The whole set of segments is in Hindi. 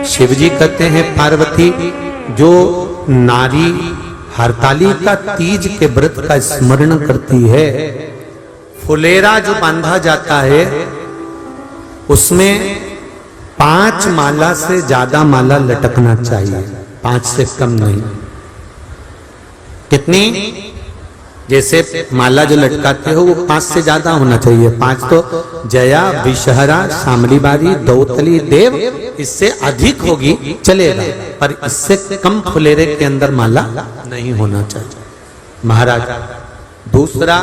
शिवजी कहते हैं पार्वती, जो नारी हरतालिका तीज के व्रत का स्मरण करती है, फुलेरा जो बांधा जाता है उसमें 5 माला से ज्यादा माला लटकना चाहिए, 5 से कम नहीं। कितनी? जैसे माला जो लटकाते हो वो 5 से ज्यादा होना चाहिए। 5 तो जया, विषहरा, शामली बारी, दौतली, देव, इससे अधिक होगी चलेगा, पर इससे कम फुलेरे के अंदर माला नहीं होना चाहिए महाराज। दूसरा,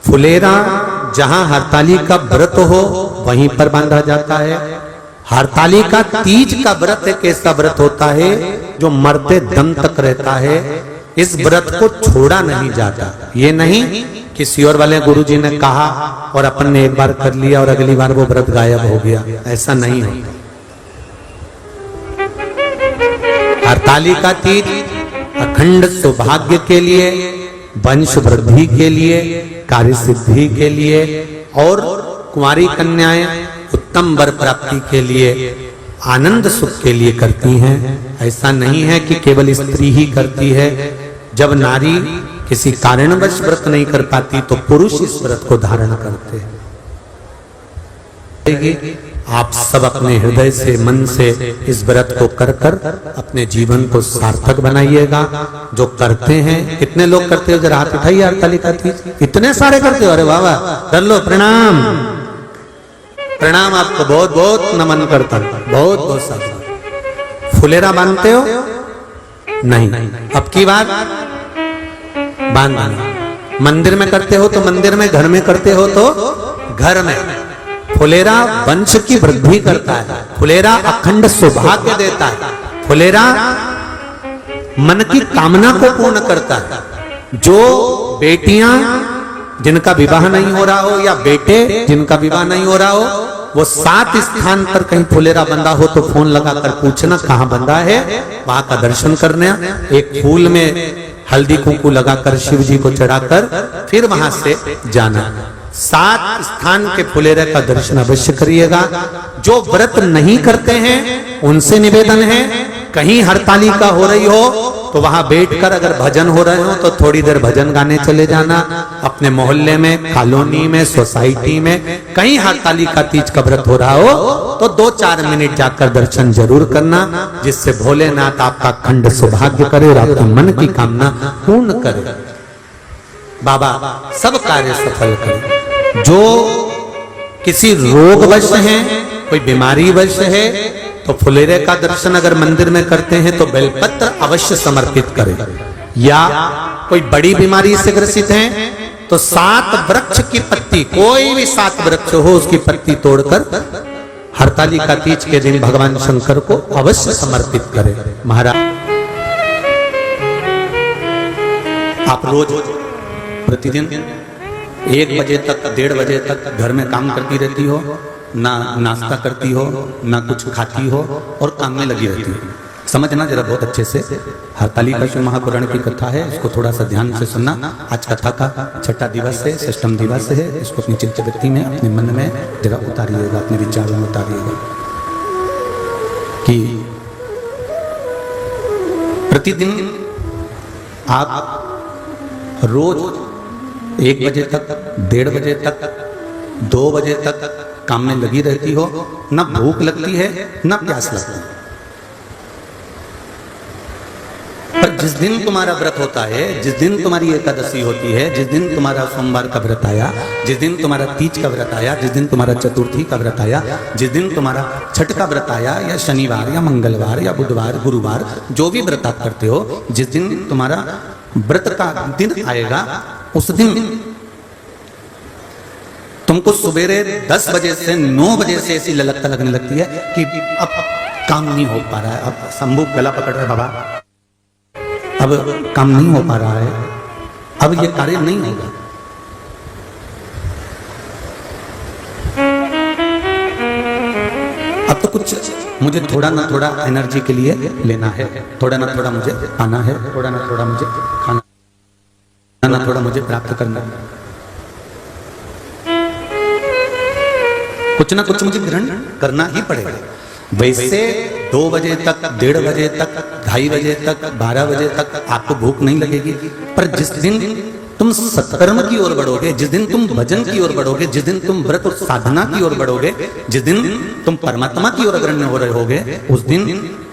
फुलेरा जहां हरतालिका व्रत हो वहीं पर बांधा जाता है। हरतालिका तीज का व्रत एक ऐसा व्रत होता है जो मरते दम तक रहता है। इस व्रत को छोड़ा नहीं जाता। ये नहीं किसी और वाले गुरुजी ने कहा और अपन ने एक बार कर लिया और अगली बार वो व्रत गायब हो गया, ऐसा नहीं होता। हरतालिका तीज अखंड सौभाग्य के लिए, वंश वृद्धि के लिए, कार्य सिद्धि के लिए और कुंवारी कन्याएं उत्तम वर प्राप्ति के लिए, आनंद सुख के लिए करती हैं। ऐसा नहीं है कि केवल स्त्री ही करती है। जब नारी किसी कारणवश व्रत नहीं कर पाती तो पुरुष इस व्रत को धारण करते हैं। आप सब अपने हृदय से, मन से इस व्रत को कर कर अपने जीवन को सार्थक बनाइएगा। जो करते हैं, कितने लोग करते हो? जरा हाथ उठाइए। हरतालिका तीज इतने सारे करते हो? अरे वाह वाह, कर लो, प्रणाम प्रणाम, आपको बहुत बहुत नमन करता हूं, बहुत बहुत साधु। फुलेरा बांधते हो? नहीं, अब की बात बांधना। मंदिर में करते हो तो मंदिर में, घर में करते हो तो घर में। फुलेरा वंश की वृद्धि करता है, फुलेरा अखंड सौभाग्य देता है, फुलेरा मन की कामना को पूर्ण करता है। जो बेटियां जिनका विवाह नहीं हो रहा हो या बेटे जिनका विवाह नहीं हो रहा हो, वो 7 स्थान पर कहीं फुलेरा बंधा हो तो फोन लगाकर पूछना कहाँ बंधा है, वहां का दर्शन करना। एक फूल में हल्दी कुंकू लगाकर शिव जी को चढ़ाकर फिर वहां से जाना। 7 स्थान के फुलेरे का दर्शन अवश्य करिएगा। जो व्रत नहीं करते हैं उनसे निवेदन है, कहीं हरतालिका हो रही हो तो वहां बैठकर अगर भजन हो रहे हो तो थोड़ी देर भजन गाने चले जाना। अपने मोहल्ले में, कॉलोनी में, सोसाइटी में कहीं हरतालिका तीज का व्रत हो रहा हो तो 2-4 मिनट जाकर दर्शन जरूर करना, जिससे भोलेनाथ आपका अखंड सौभाग्य करे और आपके मन की कामना पूर्ण करे। बाबा सब कार्य सफल करे। जो किसी रोगवश है, कोई बीमारी वश है, तो फुलेरे का दर्शन अगर मंदिर में करते हैं तो बेलपत्र अवश्य समर्पित करें। या कोई बड़ी बीमारी से ग्रसित है तो 7 वृक्ष की पत्ती, कोई भी 7 वृक्ष हो उसकी पत्ती तोड़कर हरतालिका तीज के दिन भगवान शंकर को अवश्य समर्पित करें। महाराज, आप रोज प्रतिदिन 1 बजे तक, 1:30 बजे तक घर में काम करती रहती हो, ना नाश्ता करती हो, ना कुछ खाती हो और काम में लगी रहती हो। समझना जरा बहुत अच्छे से। हरतालिका शिव महापुराण की कथा है, इसको थोड़ा सा ध्यान से सुनना। आज कथा का 6ठा दिवस है, 6ठम दिवस है। इसको अपनी चित्तवृत्ति में, अपने मन में जरा उतारिएगा, अपने विचारों में उतारिएगा कि प्रतिदिन आप रोज 1 बजे तक, 1:30 बजे तक, 2 बजे तक काम में लगी रहती हो, ना भूख लगती है ना प्यास लगती है। पर जिस दिन तुम्हारा व्रत होता है, जिस दिन तुम्हारी एकादशी होती है, जिस दिन तुम्हारा सोमवार का व्रत आया, जिस दिन तुम्हारा तीज का व्रत आया, जिस दिन तुम्हारा चतुर्थी का व्रत आया, जिस दिन तुम्हारा छठ का व्रत आया, या शनिवार या मंगलवार या बुधवार, गुरुवार, जो भी व्रत आप करते हो, जिस दिन तुम्हारा व्रत का दिन आएगा उस दिन तुमको सवेरे 10 बजे से 9 बजे से ऐसी ललकता लगने लगती है कि अब काम नहीं हो पा रहा है। अब शंभू गला पकड़ रहे बाबा, अब काम नहीं हो पा रहा है, अब ये कार्य नहीं होगा। अब तो कुछ मुझे थोड़ा ना थोड़ा एनर्जी के लिए लेना है, थोड़ा ना थोड़ा मुझे खाना है, थोड़ा ना थोड़ा मुझे खाना, ना थोड़ा मुझे प्राप्त करना है। कुछ ना कुछ मुझे ग्रहण करना ही पड़ेगा। वैसे 2 बजे तक, 1:30 बजे तक, 2:30 बजे तक, 12 बजे तक आपको भूख नहीं लगेगी। पर जिस दिन तुम सत्कर्म की ओर बढ़ोगे, जिस दिन तुम भजन की ओर बढ़ोगे, जिस दिन तुम व्रत और साधना की ओर बढ़ोगे, जिस दिन तुम परमात्मा की ओर अग्रण्य हो रहे होगे, उस दिन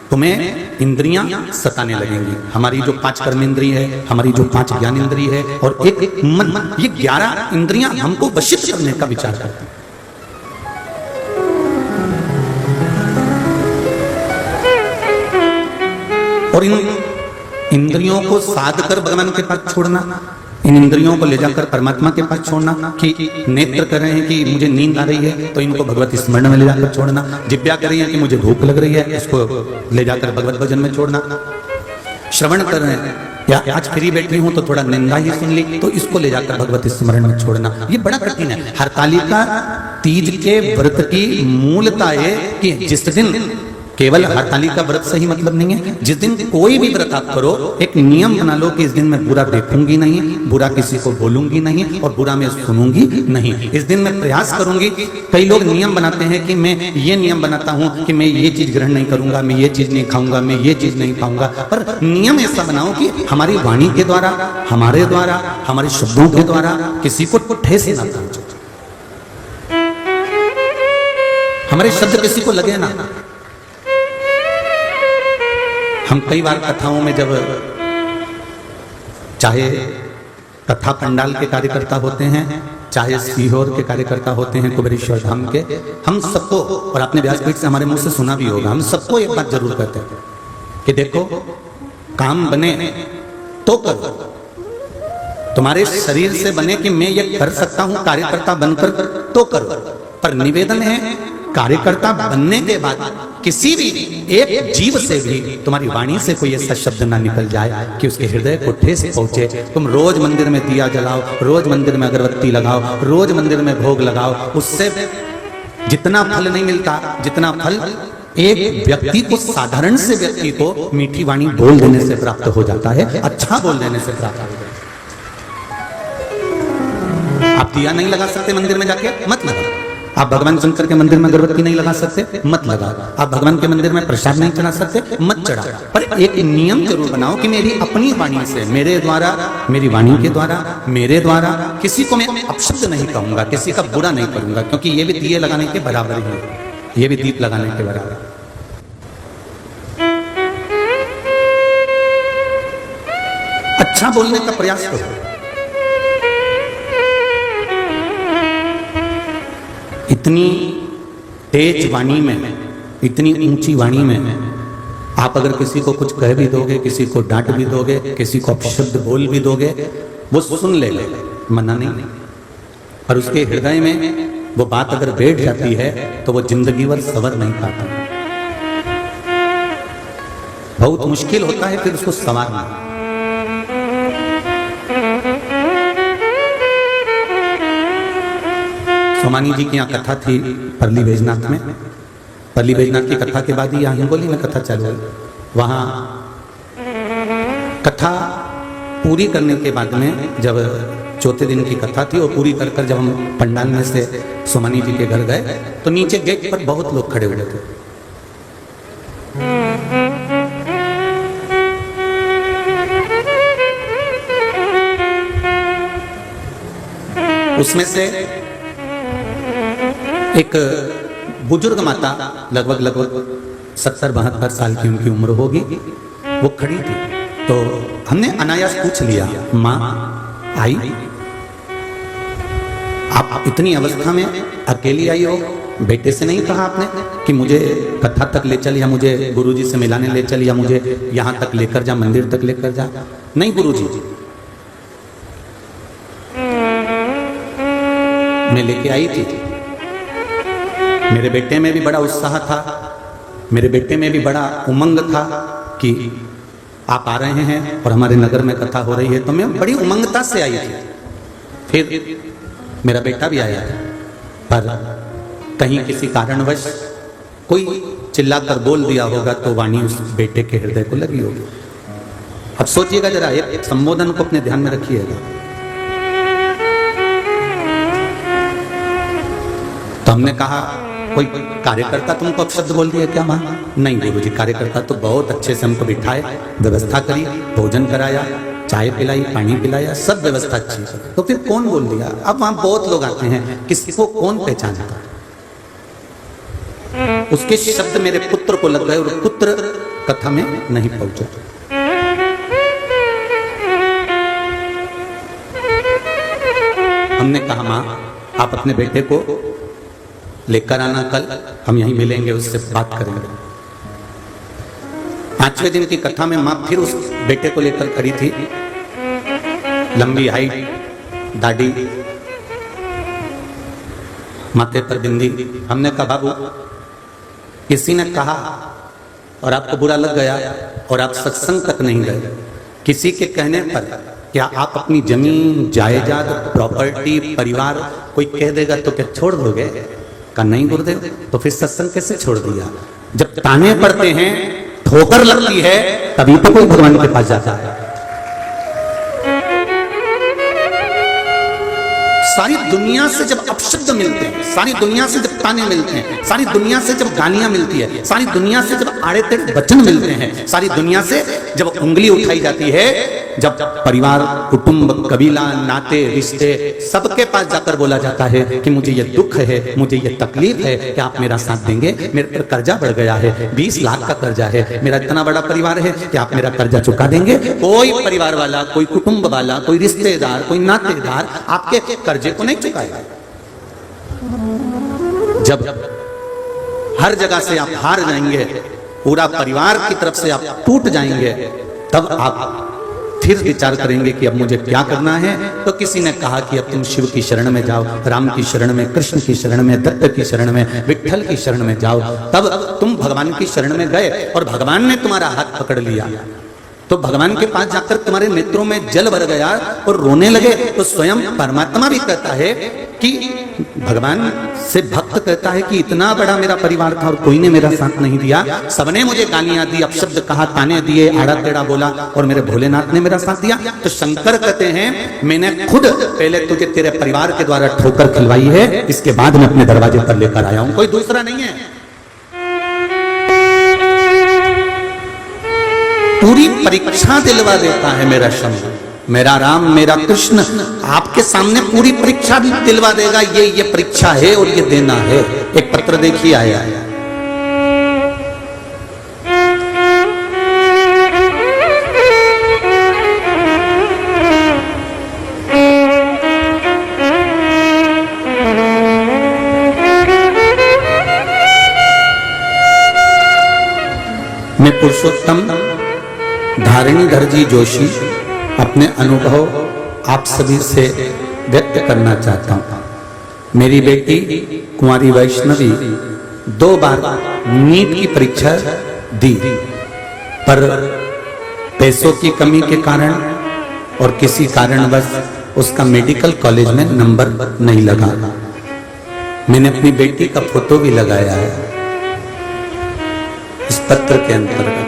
तुम्हें इंद्रियां सताने लगेंगी। हमारी जो 5 कर्मेंद्रिय है, हमारी जो 5 ज्ञान इंद्रिय है और एक मन, ये 11 इंद्रियां हमको वशिष्ठ करने का विचार करती हैं। और इन इंद्रियों को साध कर भगवान के पास छोड़ना, इन इंद्रियों को ले जाकर परमात्मा के पास छोड़ना, कि नेत्र कर रहे हैं कि मुझे नींद आ रही है तो इनको भगवत स्मरण में ले जाकर छोड़ना, जिब्या कर रही है कि मुझे भूख लग रही है इसको ले जाकर भगवत भजन में छोड़ना, श्रवण कर रहे हैं या आज फ्री बैठी हूं तो थोड़ा निंदा ही सुन ली तो इसको ले जाकर भगवत स्मरण में छोड़ना, ये बड़ा कठिन है। हरतालिका तीज के व्रत की मूलता है कि जिस दिन केवल हरतालिका व्रत से ही मतलब नहीं है, जिस दिन कोई भी व्रत आप करो एक नियम बना लो कि इस दिन मैं बुरा देखूंगी नहीं, बुरा किसी को बोलूंगी नहीं और बुरा मैं सुनूंगी नहीं। इस दिन मैं प्रयास करूंगी। कई लोग नियम बनाते हैं कि मैं ये नियम बनाता हूं कि मैं ये चीज ग्रहण नहीं करूंगा, मैं ये चीज नहीं खाऊंगा, मैं ये चीज नहीं खाऊंगा। पर नियम ऐसा बनाओ कि हमारी वाणी के द्वारा, हमारे द्वारा, हमारे शब्दों के द्वारा किसी को ठेस ना पहुंचे, हमारे शब्द किसी को लगे ना। हम कई बार कथाओं में जब, चाहे कथा पंडाल के कार्यकर्ता होते हैं, चाहे सीहोर के कार्यकर्ता होते हैं कुबेरेश्वर धाम के, हम सबको, और आपने व्यासपीठ से हमारे मुंह से सुना भी होगा, हम सबको एक बात जरूर कहते हैं कि देखो काम बने तो करो, तुम्हारे शरीर से बने कि मैं ये कर सकता हूं कार्यकर्ता बनकर तो करो। पर निवेदन है कार्यकर्ता बनने के बाद किसी भी एक जीव से भी तुम्हारी वाणी से कोई ऐसा शब्द ना निकल जाए कि उसके हृदय को ठेस पहुंचे। तुम रोज मंदिर में दिया जलाओ, रोज मंदिर में अगरबत्ती लगाओ, रोज मंदिर में भोग लगाओ, उससे जितना फल नहीं मिलता जितना फल एक व्यक्ति को, साधारण से व्यक्ति को मीठी वाणी बोल देने से प्राप्त हो जाता है, अच्छा बोल देने से प्राप्त हो जाता है। आप दिया नहीं लगा सकते मंदिर में जाके, मत लगाओ। आप भगवान शंकर के मंदिर में अगरबत्ती नहीं लगा सकते, मत लगाओ। आप भगवान के मंदिर में प्रसाद नहीं चढ़ा सकते, मत चढ़ाओ। पर एक नियम जरूर बनाओ कि मेरी अपनी वाणी से, मेरे द्वारा, मेरी वाणी के द्वारा, मेरे द्वारा किसी को मैं अपशब्द नहीं कहूंगा, किसी का बुरा नहीं करूंगा, क्योंकि ये भी दिए लगाने के बराबर ही है, ये भी दीप लगाने के बराबर। अच्छा बोलने का प्रयास करो। इतनी तेज वाणी में, इतनी ऊंची वाणी में आप अगर किसी को कुछ कह भी दोगे, किसी को डांट भी दोगे, किसी को अपशब्द बोल भी दोगे, वो सुन ले, मना नहीं। और उसके हृदय में वो बात अगर बैठ जाती है तो वो जिंदगी भर सवर नहीं पाता, बहुत मुश्किल होता है फिर उसको संवारना। सोमानी जी की यहाँ कथा थी परली बैजनाथ में। परली बैजनाथ की कथा के बाद ही यहाँ हिंगोली में कथा चालू हुई। वहाँ कथा पूरी करने के बाद में, जब चौथे दिन की कथा थी और पूरी कर कर जब हम पंडाल में से सोमानी जी के घर गए तो नीचे गेट पर बहुत लोग खड़े हुए थे। उसमें से एक बुजुर्ग माता, लगभग 70-72 साल की उनकी उम्र होगी, वो खड़ी थी। तो हमने अनायास पूछ लिया, माँ आई, आप इतनी अवस्था में अकेली आई हो, बेटे से नहीं कहा आपने कि मुझे कथा तक ले चल, या मुझे गुरुजी से मिलाने ले चल, या मुझे यहाँ तक लेकर जा, मंदिर तक लेकर जा? नहीं गुरुजी, मैं लेके आई थी। मेरे बेटे में भी बड़ा उत्साह था, मेरे बेटे में भी बड़ा उमंग था कि आप आ रहे हैं और हमारे नगर में कथा हो रही है, तो मैं बड़ी उमंगता से आई थी। फिर मेरा बेटा भी आया था, पर कहीं किसी कारणवश कोई चिल्लाकर बोल दिया होगा तो वाणी उस बेटे के हृदय को लगी होगी। अब सोचिएगा जरा, एक संबोधन को अपने ध्यान में रखिएगा। तो हमने कहा कोई कार्यकर्ता तुमको अपशब्द बोल दिया क्या मां? नहीं गुरुजी, कार्यकर्ता तो बहुत अच्छे से हमको बिठाए, व्यवस्था करी, भोजन कराया, चाय पिलाई, पानी पिलाया, सब व्यवस्था अच्छी। तो फिर कौन बोल दिया? अब वहां बहुत लोग आते हैं, किसको कौन पहचानता? उसके शब्द मेरे पुत्र को लग गए और पुत्र कथा में नहीं पहुंचे। हमने कहा मां आप अपने बेटे को लेकर आना, कल हम यहीं मिलेंगे, उससे बात करेंगे। 5वें दिन की कथा में मां फिर उस बेटे को लेकर खड़ी थी, लंबी हाइट, दाढ़ी, माथे पर बिंदी। हमने कहा बाबू किसी ने कहा और आपको बुरा लग गया और आप सत्संग तक नहीं गए, किसी के कहने पर क्या आप अपनी जमीन, जायदाद, प्रॉपर्टी, परिवार कोई कह देगा तो क्या छोड़ दोगे? कहा नहीं गुरुदेव। तो फिर सत्संग कैसे छोड़ दिया? जब ताने पड़ते हैं, ठोकर लगती है, तभी तो कोई भगवान के पास जाता है। सारी दुनिया से जब अपशब्द मिलते हैं, सारी दुनिया से जब ताने मिलते हैं, सारी दुनिया से जब गालियां मिलती है, सारी दुनिया से जब आड़े तेड़े वचन मिलते हैं, सारी दुनिया से जब उंगली उठाई जाती है, जब परिवार, कुटुंब, कबीला, नाते, रिश्ते, सबके पास जाकर बोला जाता है कि मुझे ये दुख है, मुझे ये तकलीफ है, क्या आप मेरा साथ देंगे? मेरे पर कर्जा बढ़ गया है, 20 लाख का कर्जा है, मेरा इतना बड़ा परिवार है, क्या आप मेरा कर्जा चुका देंगे? कोई परिवार वाला, कोई कुटुंब वाला, कोई रिश्तेदार, कोई नातेदार आपके कर्जे को नहीं चुकाएगा। जब हर जगह से आप हार जाएंगे, पूरा परिवार की तरफ से आप टूट जाएंगे, तब आप फिर विचार करेंगे कि अब मुझे क्या करना है। तो किसी ने कहा कि अब तुम शिव की शरण में जाओ, राम की शरण में, कृष्ण की शरण में, दत्त की शरण में, विट्ठल की शरण में जाओ। तब तुम भगवान की शरण में गए और भगवान ने तुम्हारा हाथ पकड़ लिया, तो भगवान के पास जाकर तुम्हारे नेत्रों में जल भर गया और रोने लगे। तो स्वयं परमात्मा भी कहता है कि भगवान से भक्त कहता है कि इतना बड़ा मेरा परिवार था और कोई ने मेरा साथ नहीं दिया, सबने मुझे गालियां दी, अपशब्द कहा, ताने दिए, आड़ा टेढ़ा बोला और मेरे भोलेनाथ ने मेरा साथ दिया। तो शंकर कहते हैं मैंने खुद पहले तुझे तेरे परिवार के द्वारा ठोकर खिलवाई है, इसके बाद मैं अपने दरवाजे पर लेकर आया हूं, कोई दूसरा नहीं है। पूरी परीक्षा दिलवा देता है मेरा शंकर, मेरा राम, मेरा कृष्ण आपके सामने पूरी परीक्षा भी दिलवा देगा। ये परीक्षा है और ये देना है। एक पत्र देखिए आया है, मैं पुरुषोत्तम धारणीधर जी जोशी अपने अनुभव आप सभी से व्यक्त करना चाहता हूं। मेरी बेटी कुंवारी वैष्णवी 2 बार नीट की परीक्षा दी, पर पैसों की कमी के कारण और किसी कारणवश उसका मेडिकल कॉलेज में नंबर नहीं लगा। मैंने अपनी बेटी का फोटो भी लगाया है इस पत्र के अंतर्गत।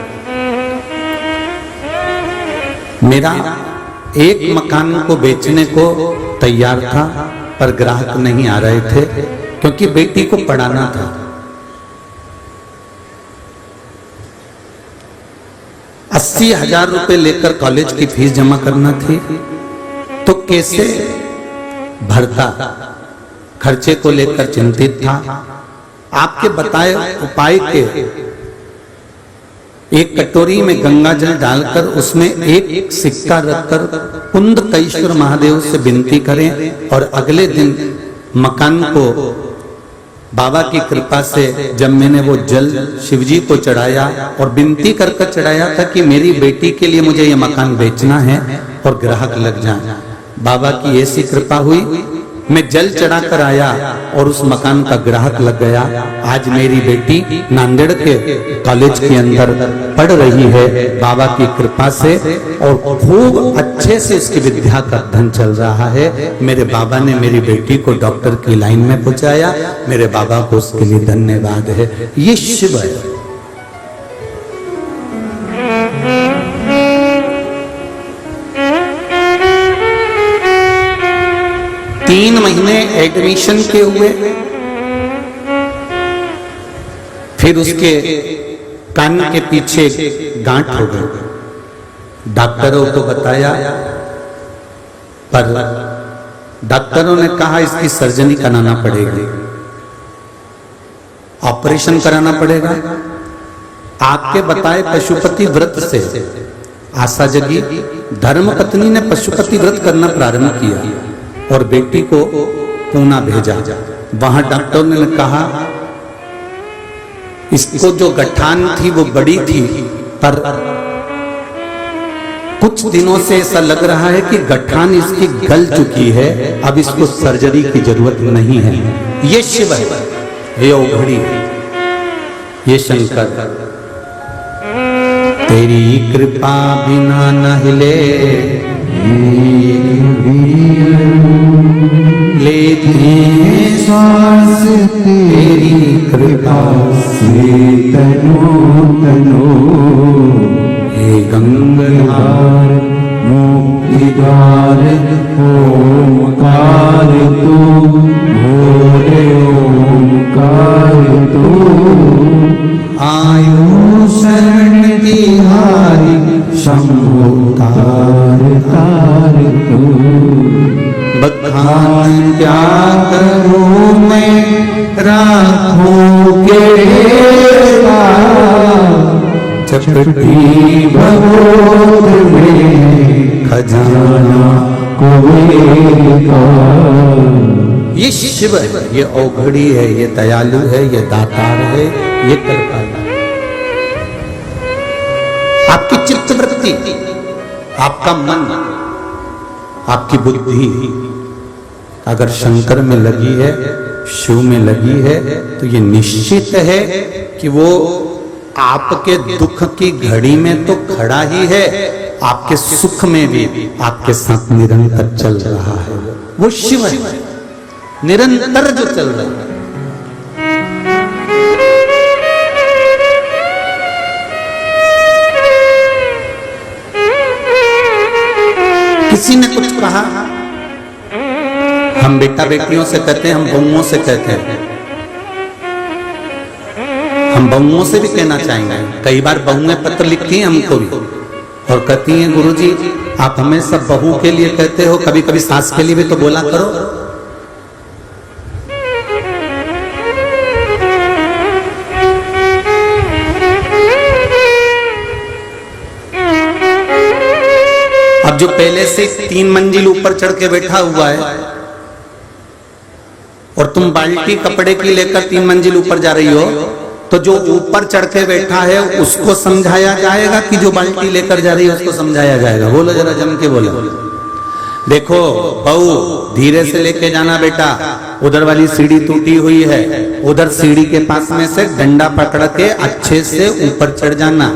मेरा एक मकान को बेचने को तैयार था, पर ग्राहक नहीं आ रहे थे क्योंकि बेटी को पढ़ाना था। 80,000 रुपए लेकर कॉलेज की फीस जमा करना थी, तो कैसे भरता? खर्चे को लेकर चिंतित था। आपके बताए उपाय के एक कटोरी में गंगा जल डालकर उसमें एक सिक्का रखकर कुंदकेश्वर महादेव से विनती करें और अगले दिन मकान को बाबा की कृपा से जब मैंने वो जल शिवजी को चढ़ाया और विनती कर कर चढ़ाया था कि मेरी बेटी के लिए मुझे ये मकान बेचना है और ग्राहक लग जाए, बाबा की ऐसी कृपा हुई, मैं जल चढ़ाकर आया और उस मकान का ग्राहक लग गया। आज मेरी बेटी नांदेड़ के कॉलेज के अंदर पढ़ रही है बाबा की कृपा से और खूब अच्छे से उसकी विद्या का धन चल रहा है। मेरे बाबा ने मेरी बेटी को डॉक्टर की लाइन में पहुंचाया, मेरे बाबा को उसके लिए धन्यवाद है। ये शिव है। तीन महीने एडमिशन के हुए, फिर उसके कान के पीछे गांठ हो गई। डॉक्टरों को बताया, पर डॉक्टरों ने कहा इसकी सर्जरी कराना पड़ेगी, ऑपरेशन कराना पड़ेगा। आपके बताए पशुपति व्रत से आशा जगी। धर्म पत्नी ने पशुपति व्रत करना प्रारंभ किया और बेटी को पूना भेजा। वहां डॉक्टर ने कहा इसको जो गठान थी वो बड़ी थी, पर कुछ दिनों से ऐसा लग रहा है कि गठान इसकी गल चुकी है, अब इसको सर्जरी की जरूरत नहीं है। ये शिव है, ये औघड़ी है, ये शंकर। तेरी कृपा बिना न हिले लेते श्वास, तेरी कृपा से तनो तनो। हे गंगाधार मुक्तिदार ओंकार तू, भोले ओंकार तू। आयु शरण तिहारी शंभो तार तार तू। बखान क्या करूं मैं राखों के चपटी भगोद में खजाना कुबेर का। ये शिव है, ये औघड़ी है, ये दयालु है, ये दातार है, ये कृपालु। आपकी चित्तवृत्ति, आपका मन, आपकी बुद्धि अगर शंकर में लगी है, शिव में लगी है, तो ये निश्चित है कि वो आपके दुख की घड़ी में तो खड़ा ही है, आपके सुख में भी आपके साथ निरंतर चल रहा है। वो शिव है, निरंतर जो चल रहा है। किसी ने कुछ कहा, हम बेटा बेटियों से कहते हैं, हम बहुओं से कहते हैं, हम बहुओं से भी कहना चाहेंगे। कई बार बहुएं पत्र लिखती हैं हमको भी और कहती हैं गुरुजी आप हमें सब बहू के लिए कहते हो, कभी कभी सास के लिए भी तो बोला करो। अब जो पहले से 3 मंजिल ऊपर चढ़ के बैठा हुआ है और तुम बाल्टी कपड़े की लेकर 3 मंजिल ऊपर जा रही हो, तो जो ऊपर चढ़ के बैठा है उसको समझाया जाएगा कि जो बाल्टी लेकर जा रही है उसको समझाया जाएगा? बोलो जरा जम के बोलो। देखो बहू धीरे से लेके जाना बेटा, उधर वाली सीढ़ी टूटी हुई है, उधर सीढ़ी के पास में से डंडा पकड़ के अच्छे से ऊपर चढ़ जाना।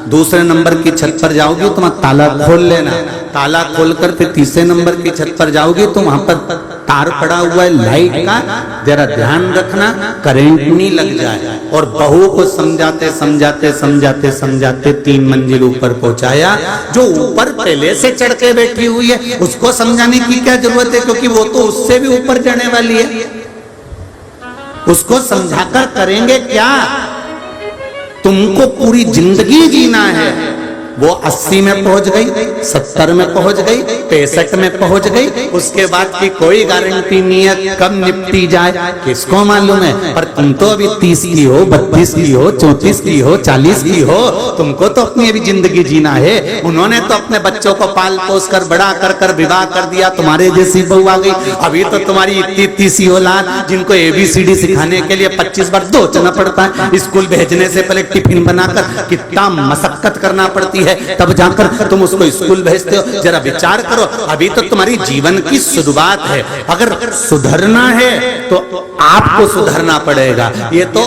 दूसरे नंबर की छत पर जाओगी तो वहां ताला खोल लेना, ताला खोलकर फिर तीसरे नंबर की छत पर जाओगी तो वहां पर तार पड़ा हुआ है लाइट का, जरा ध्यान रखना करंट नहीं लग जाए। और बहू को समझाते समझाते समझाते समझाते 3 मंजिल ऊपर पहुंचाया। जो ऊपर पहले से चढ़ के बैठी हुई है उसको समझाने की क्या जरूरत है, क्योंकि वो तो उससे भी ऊपर जाने वाली है। उसको समझाकर करेंगे क्या? तुमको पूरी जिंदगी जीना है। वो 80 में पहुंच गई, 70 में पहुंच गई, 65 में पहुंच गई, उसके बाद की कोई गारंटी नहीं है कब निपटी जाए, किसको मालूम है। पर तुम तो अभी 30 की हो, 32 की हो, 34 की हो, 40 की हो, तुमको तो अपनी अभी जिंदगी जीना है। उन्होंने तो अपने बच्चों को पाल पोस कर बड़ा कर कर विवाह कर दिया, तुम्हारे जैसी बहू आ गई। अभी तो तुम्हारी इतनी सी औलाद जिनको ABCD सिखाने के लिए 25 बार दोचना पड़ता है, स्कूल भेजने से पहले टिफिन बनाकर कितना मशक्कत करना पड़ती है, तब जाकर तुम उसको स्कूल भेजते हो। जरा विचार करो, अभी तो तुम्हारी जीवन की शुरुआत है। अगर सुधरना है तो आपको सुधरना पड़ेगा। ये तो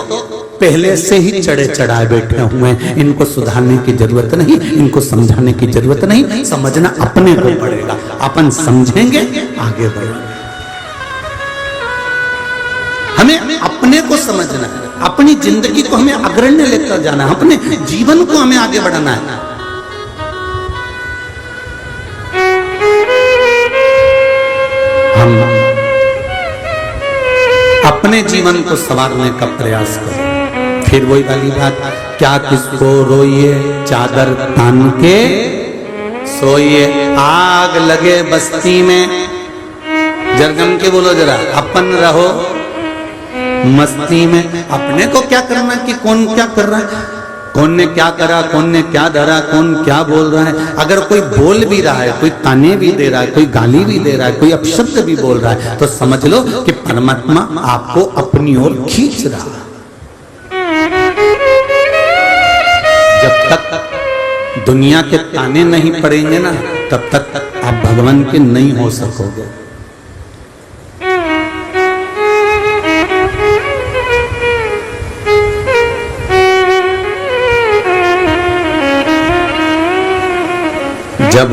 पहले से ही चढ़े चढ़ाए बैठे हुए हैं, इनको सुधारने की जरूरत नहीं, इनको समझाने की जरूरत नहीं। समझना अपने को पड़ेगा, अपन समझेंगे आगे बढ़ेंगे। हमें अपने को समझना है, अपनी जिंदगी को हमें अग्रण्य लेकर जाना है, अपने जीवन को हमें आगे बढ़ाना है। हम अपने जीवन को संवारने का प्रयास करें। फिर वही वाली बात, क्या किसको रोइए चादर तान के सोइए। आग लगे बस्ती में, जरगम के बोलो जरा, अपन रहो मस्ती में। अपने को क्या करना कि कौन क्या कर रहा है, कौन ने क्या करा, कौन ने क्या धरा, कौन क्या बोल रहा है। अगर कोई बोल भी रहा है, कोई ताने भी दे रहा है, कोई गाली भी दे रहा है, कोई अपशब्द भी बोल रहा है, तो समझ लो कि परमात्मा आपको अपनी ओर खींच रहा है। जब तक दुनिया के ताने नहीं पड़ेंगे ना, तब तक आप भगवान के नहीं हो सकोगे। जब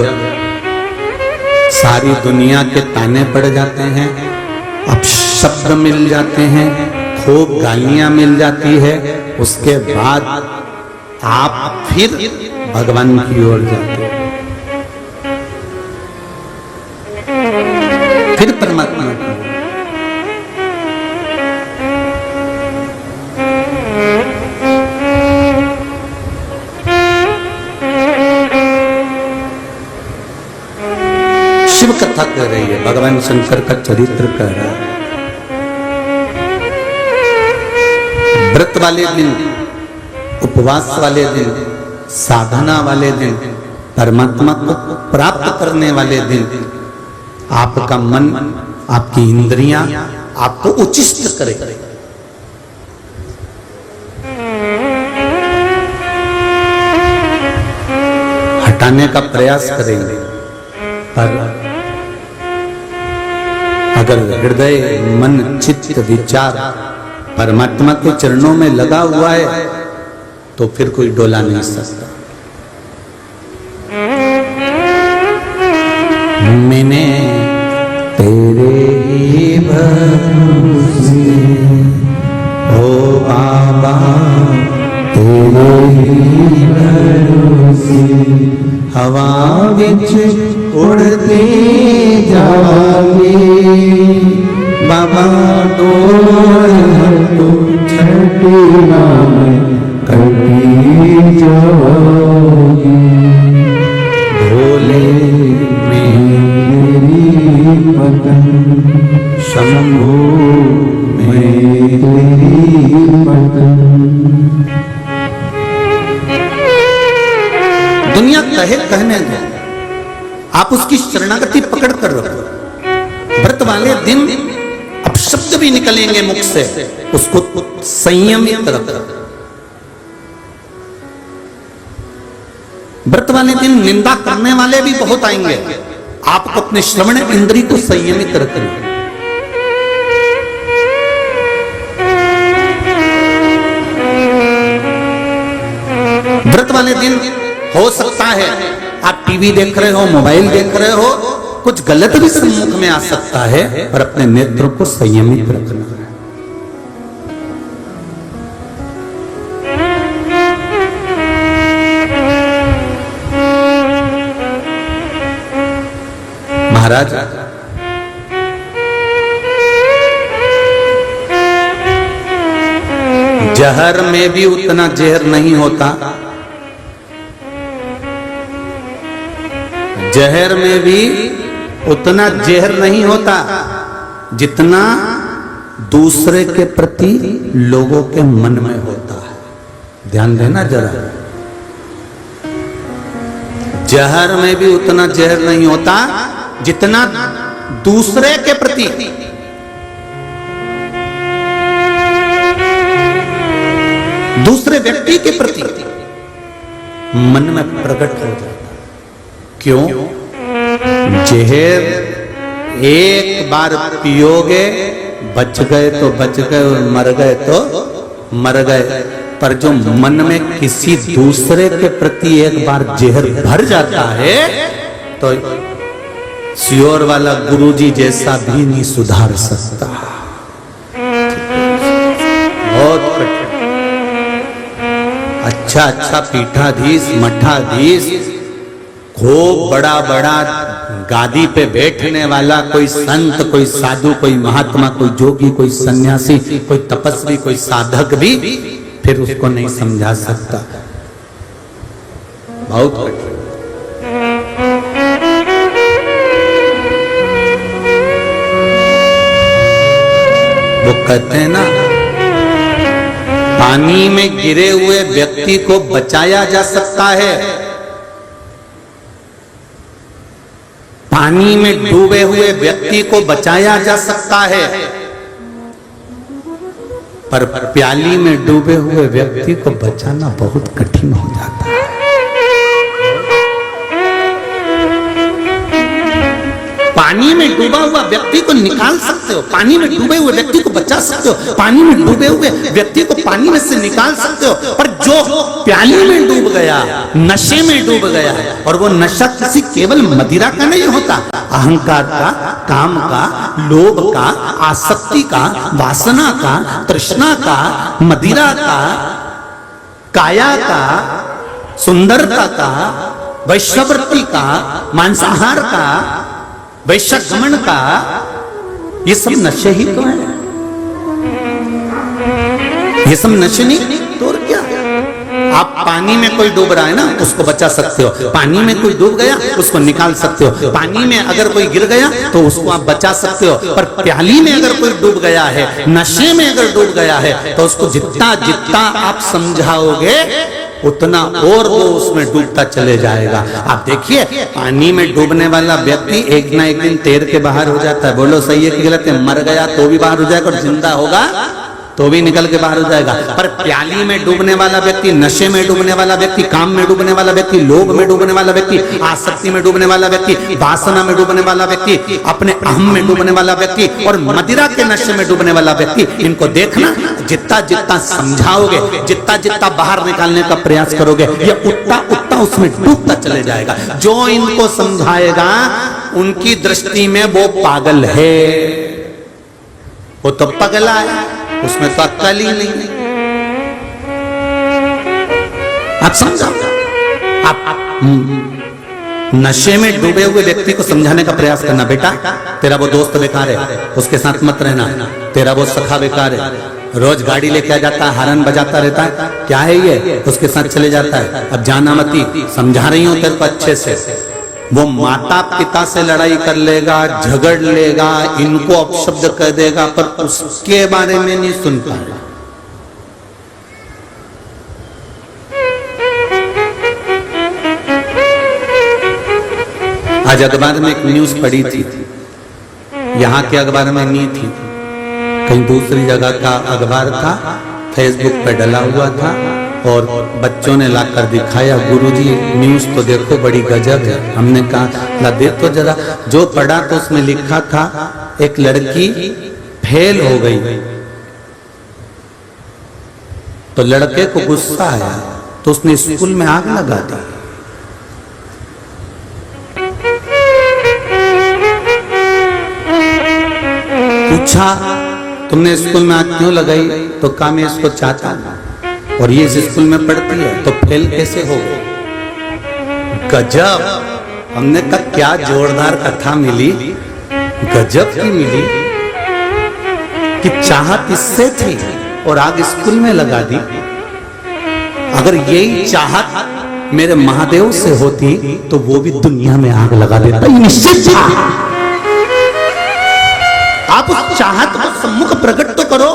सारी दुनिया के ताने पड़ जाते हैं, अपशब्द मिल जाते हैं, खूब गालियां मिल जाती है, उसके बाद आप फिर भगवान की ओर जाते हैं, फिर परमात्मा की। शिव कथा कह रही है, भगवान शंकर का चरित्र कह रहा है। व्रत वाले दिन, उपवास वाले दिन, साधना वाले दिन, परमात्मा को प्राप्त करने वाले दिन, आपका मन, आपकी इंद्रियां आपको उचिष्ट करे, हटाने का प्रयास करेंगे। पर अगर हृदय, मन, चित्त, विचार परमात्मा के चरणों में लगा हुआ है, तो फिर कोई डोला नहीं सकता। मैंने तेरे ही भरोसे, ओ बाबा तेरे ही भरोसे, हवा विच उड़ते जावांगे, बाबा डोर तो छठी नाम कभी जाओगे, भोले मेरी पतन, शंभो मेरी पतन। दुनिया कहे कहने दो, आप उसकी शरणागति पकड़ कर रखो। व्रत वाले दिन अपशब्द भी निकलेंगे मुख से, उसको संयमित रखो। व्रत वाले दिन निंदा करने वाले भी बहुत आएंगे, आपको अपने श्रवण इंद्री को संयमित रखना। व्रत वाले दिन हो सकता है आप टीवी देख रहे हो, मोबाइल देख रहे हो, कुछ गलत भी सम्मुख में आ सकता है, पर अपने नेत्रों को संयमित रखना है। महाराज जहर में भी उतना जहर नहीं होता, जहर में भी उतना जहर नहीं होता जितना दूसरे के प्रति लोगों के मन में होता है। ध्यान देना जरा, जहर में भी उतना जहर नहीं होता जितना दूसरे के प्रति, दूसरे व्यक्ति के प्रति मन में प्रकट हो जाता। क्यों? जहर एक बार पियोगे, बच गए तो बच गए और मर गए तो मर गए, पर जो मन में किसी दूसरे के प्रति एक बार जहर भर जाता है, तो सियोर वाला गुरुजी जैसा भी नहीं सुधार सकता। बहुत अच्छा पीठाधीश, मठाधीश, खूब बड़ा बड़ा गादी पे बैठने वाला कोई संत, कोई साधु, कोई महात्मा, कोई जोगी, कोई सन्यासी, कोई तपस्वी, कोई साधक भी फिर उसको नहीं समझा सकता। बहुत कठिन। वो कहते हैं ना, पानी में गिरे हुए व्यक्ति को बचाया जा सकता है, पानी में डूबे हुए व्यक्ति को बचाया जा सकता है, पर प्याली में डूबे हुए व्यक्ति को बचाना बहुत कठिन हो जाता है। पानी में डूबा हुआ व्यक्ति को निकाल सकते हो, पानी में डूबे हुए व्यक्ति को बचा सकते हो, पानी में डूबे हुए व्यक्ति को पानी में से निकाल सकते हो, पर जो प्याली में डूब गया, नशे में डूब गया, और वो नशा किसी केवल मदिरा का नहीं होता, अहंकार का, काम का, लोभ का, आसक्ति का, वासना का, तृष्णा का, मदिरा का, काया का, सुंदरता का, वैश्यवृत्ति का, मांसाहार का, वैश्यगमन का, ये सब नशे ही तो है। ये सब नशे नहीं तो और क्या? आप पानी में कोई डूब रहा है ना, उसको बचा सकते हो, पानी में कोई डूब गया उसको निकाल सकते हो, पानी में अगर कोई गिर गया तो उसको आप बचा सकते हो, पर प्याली में अगर कोई डूब गया है, नशे में अगर डूब गया है, तो उसको जितना जितना आप समझाओगे उतना और वो उसमें डूबता चले जाएगा। आप देखिए, पानी में डूबने वाला व्यक्ति एक ना एक दिन तैर के बाहर हो जाता है। बोलो सही है कि गलत है? मर गया तो भी बाहर हो जाएगा, और जिंदा होगा तो भी निकल के बाहर हो जाएगा। पर प्याली में डूबने वाला व्यक्ति, नशे में डूबने वाला व्यक्ति, काम में डूबने वाला व्यक्ति, लोभ में डूबने वाला व्यक्ति, आसक्ति में डूबने वाला व्यक्ति, वासना में डूबने वाला व्यक्ति, अपने अहम में डूबने वाला व्यक्ति और मदिरा के नशे में डूबने वाला व्यक्ति, इनको देखना, जितना जितना समझाओगे, जितना जितना बाहर निकालने का प्रयास करोगे, ये उतना उतना उसमें डूबता चले जाएगा। जो इनको समझाएगा उनकी दृष्टि में वो पागल है, वो तो पगला है, उसमें तो अक्ल ही नहीं है। आप समझो, आप नशे में डूबे हुए व्यक्ति को समझाने का प्रयास करना, बेटा तेरा वो दोस्त बेकार है, उसके साथ मत रहना, तेरा वो सखा बेकार है, रोज गाड़ी लेके आ जाता है, हॉर्न बजाता रहता है, क्या है ये, उसके साथ चले जाता है, अब जाना मती, समझा रही हूं तेरे को अच्छे से। वो माता पिता से लड़ाई कर लेगा, झगड़ लेगा, इनको अपशब्द कर देगा, पर उसके बारे में नहीं सुन पाएगा। आज अखबार में एक न्यूज पढ़ी थी, यहाँ के अखबार में नहीं थी, कहीं दूसरी जगह का अखबार था, फेसबुक पे डला हुआ था, और बच्चों ने लाकर दिखाया, गुरुजी न्यूज तो देखो बड़ी गजब है। हमने कहा दे तो जरा। जो पढ़ा तो उसमें लिखा था, एक लड़की फेल हो गई, तो लड़के को गुस्सा आया तो उसने स्कूल में आग लगा दी। पूछा तुमने स्कूल में आग क्यों लगाई? तो कहा मैं इसको चाहता हूं, और ये इस स्कूल में पढ़ती है, तो फेल कैसे हो गई? गजब। हमने कहा क्या जोरदार कथा मिली, गजब की मिली, कि चाहत इससे थी और आग स्कूल में लगा दी। अगर यही चाहत मेरे महादेव से होती तो वो भी दुनिया में आग लगा देता, निश्चित था। आप उस चाहत को सम्मुख प्रकट तो करो।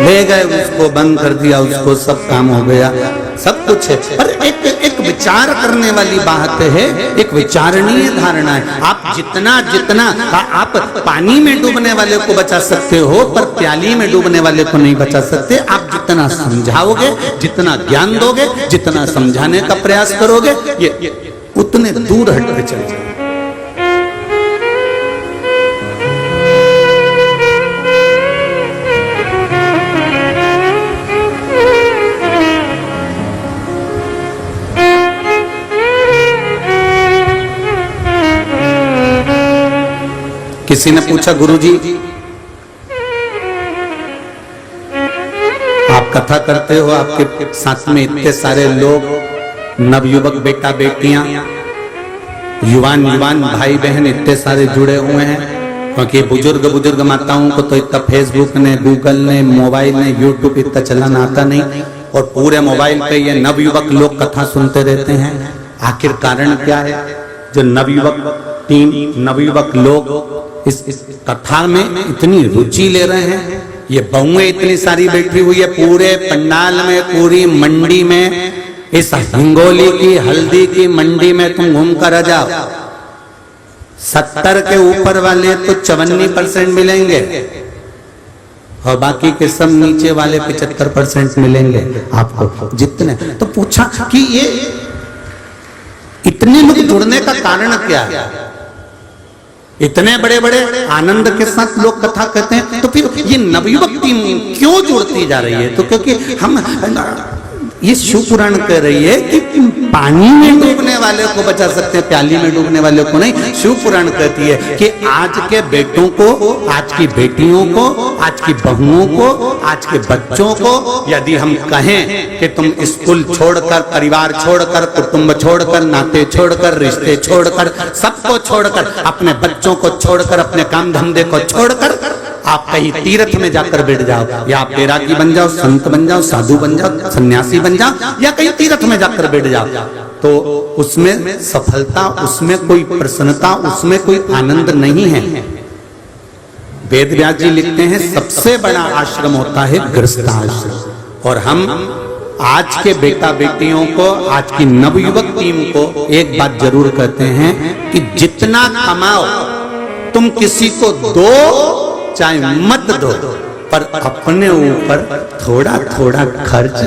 ले गए उसको, बंद कर दिया उसको, सब काम हो गया, सब कुछ है, पर एक विचार करने वाली बात है, एक विचारणीय धारणा है। आप जितना जितना आप पानी में डूबने वाले को बचा सकते हो, पर प्याली में डूबने वाले को नहीं बचा सकते। आप जितना समझाओगे, जितना ज्ञान दोगे, जितना समझाने का प्रयास करोगे, ये उतने दूर हट के चले जाएंगे। किसी ने पूछा, गुरुजी आप कथा करते हो, आपके साथ में इतने सारे लोग, नवयुवक बेटा बेटियां, युवान युवान भाई बहन इतने सारे जुड़े हुए हैं, क्योंकि बुजुर्ग माताओं को तो इतना फेसबुक ने, गूगल ने, मोबाइल ने, यूट्यूब इतना चलाना आता नहीं, और पूरे मोबाइल पे ये नवयुवक लोग कथा सुनते रहते हैं। आखिर कारण क्या है? जो नवयुवक लोग इस कथा में इतनी रुचि ले रहे हैं। ये बहुएं इतनी सारी बैठी हुई है पूरे पंडाल में, पूरी मंडी में, इस हिंगोली की हल्दी की मंडी में तुम घूम कर आ जाओ, 70 के ऊपर वाले तो 54% मिलेंगे और बाकी के सब नीचे वाले 75% मिलेंगे आपको जितने। तो पूछा कि ये इतने लोग जुड़ने का कारण क्या है? इतने बड़े बड़े आनंद के साथ लोग कथा कहते हैं, तो फिर ये नवयुवक टीम क्यों जुड़ती जा रही है? तो क्योंकि हम ये शिव पुराण कह रही है कि पानी में डूबने वाले को बचा सकते हैं, प्याली में डूबने वाले को नहीं। शिव पुराण कहती है कि आज के बेटों को, आज की बेटियों को, आज की बहुओं को, आज के बच्चों को यदि हम कहें कि तुम स्कूल छोड़कर, परिवार छोड़कर, कुटुंब छोड़कर, नाते छोड़कर, रिश्ते छोड़कर, सबको छोड़कर, अपने बच्चों को छोड़कर, अपने काम धंधे को छोड़कर आप कहीं तीर्थ में जाकर बैठ जाओ, या आप बैरागी बन जाओ, संत बन जाओ, साधु बन जाओ, सन्यासी बन जाओ, या कहीं तीर्थ में जाकर बैठ जाओ, तो उसमें सफलता, उसमें कोई प्रसन्नता, उसमें कोई आनंद नहीं है। वेद व्यास जी लिखते हैं सबसे बड़ा आश्रम होता है गृहस्थाश्रम। और हम आज के बेटा बेटियों को, आज की नवयुवक टीम को एक बात जरूर कहते हैं कि जितना कमाओ तुम किसी को दो चाहे मत दो, पर अपने ऊपर थोड़ा थोड़ा खर्च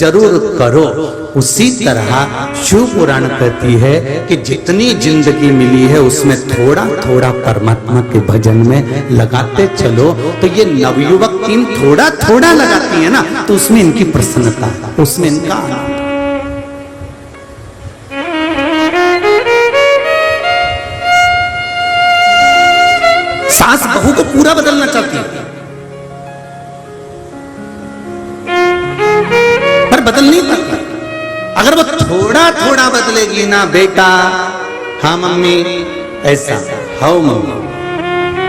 जरूर करो। उसी तरह शिव पुराण कहती है कि जितनी जिंदगी मिली है उसमें थोड़ा थोड़ा परमात्मा के भजन में लगाते चलो। तो ये नवयुवक टीम थोड़ा थोड़ा लगाती है ना, तो उसमें इनकी प्रसन्नता, उसमें इनका आनंद। सास बहू को पूरा बदलना चाहती है पर बदल नहीं पाती। अगर वो थोड़ा थोड़ा बदलेगी ना, बेटा हाँ मम्मी ऐसा, हाँ मम्मी।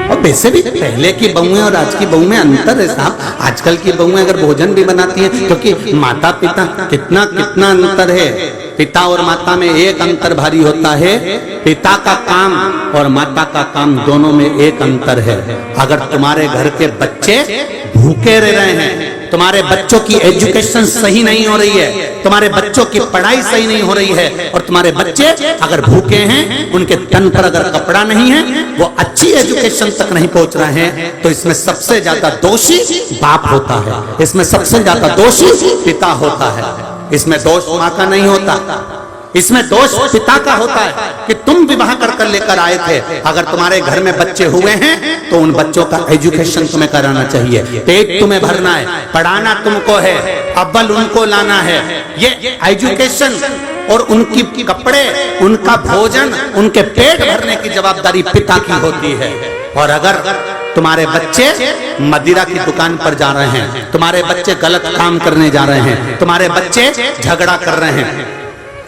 और वैसे भी पहले की बहुएं और आज की बहू में अंतर है साहब। आजकल की बहुएं अगर भोजन भी बनाती हैं, क्योंकि माता पिता कितना कितना अंतर है। पिता और माता में एक अंतर भारी होता है, पिता का काम और माता का काम दोनों में एक अंतर है। अगर तुम्हारे घर के बच्चे भूखे रह रहे हैं, तुम्हारे बच्चों की एजुकेशन सही नहीं हो रही है, तुम्हारे बच्चों की पढ़ाई सही नहीं हो रही है, और तुम्हारे बच्चे अगर भूखे हैं, उनके तन पर अगर कपड़ा नहीं है, वो अच्छी एजुकेशन तक नहीं पहुंच रहे हैं, तो इसमें सबसे ज्यादा दोषी बाप होता है, इसमें सबसे ज्यादा दोषी पिता होता है। इसमें दोष माँ का नहीं होता, इसमें दोष पिता का होता है कि तुम विवाह कर लेकर आए थे। अगर तुम्हारे घर में बच्चे हुए हैं तो उन बच्चों का एजुकेशन तुम्हें कराना चाहिए, पेट तुम्हें भरना है, पढ़ाना तुमको है, अव्वल उनको लाना है। ये एजुकेशन और उनकी कपड़े, उनका भोजन, उनके पेट भरने की जवाबदारी पिता की होती है। और अगर तुम्हारे बच्चे मदिरा की दुकान पर जा रहे हैं, तुम्हारे बच्चे गलत काम करने जा रहे हैं, तुम्हारे बच्चे झगड़ा कर रहे हैं,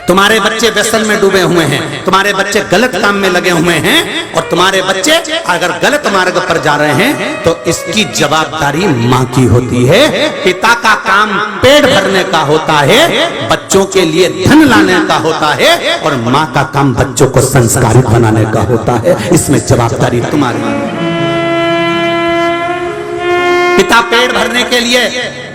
तुम्हारे बच्चे व्यसन में डूबे हुए हैं, तुम्हारे बच्चे गलत काम में लगे हुए हैं, और तुम्हारे बच्चे अगर गलत मार्ग पर जा रहे हैं, तो इसकी जवाबदारी माँ की होती है। पिता का काम पेट भरने का होता है, बच्चों के लिए धन लाने का होता है, और माँ का काम बच्चों को संस्कारित बनाने का होता है। इसमें जवाबदारी तुम्हारी। पिता पेट भरने के लिए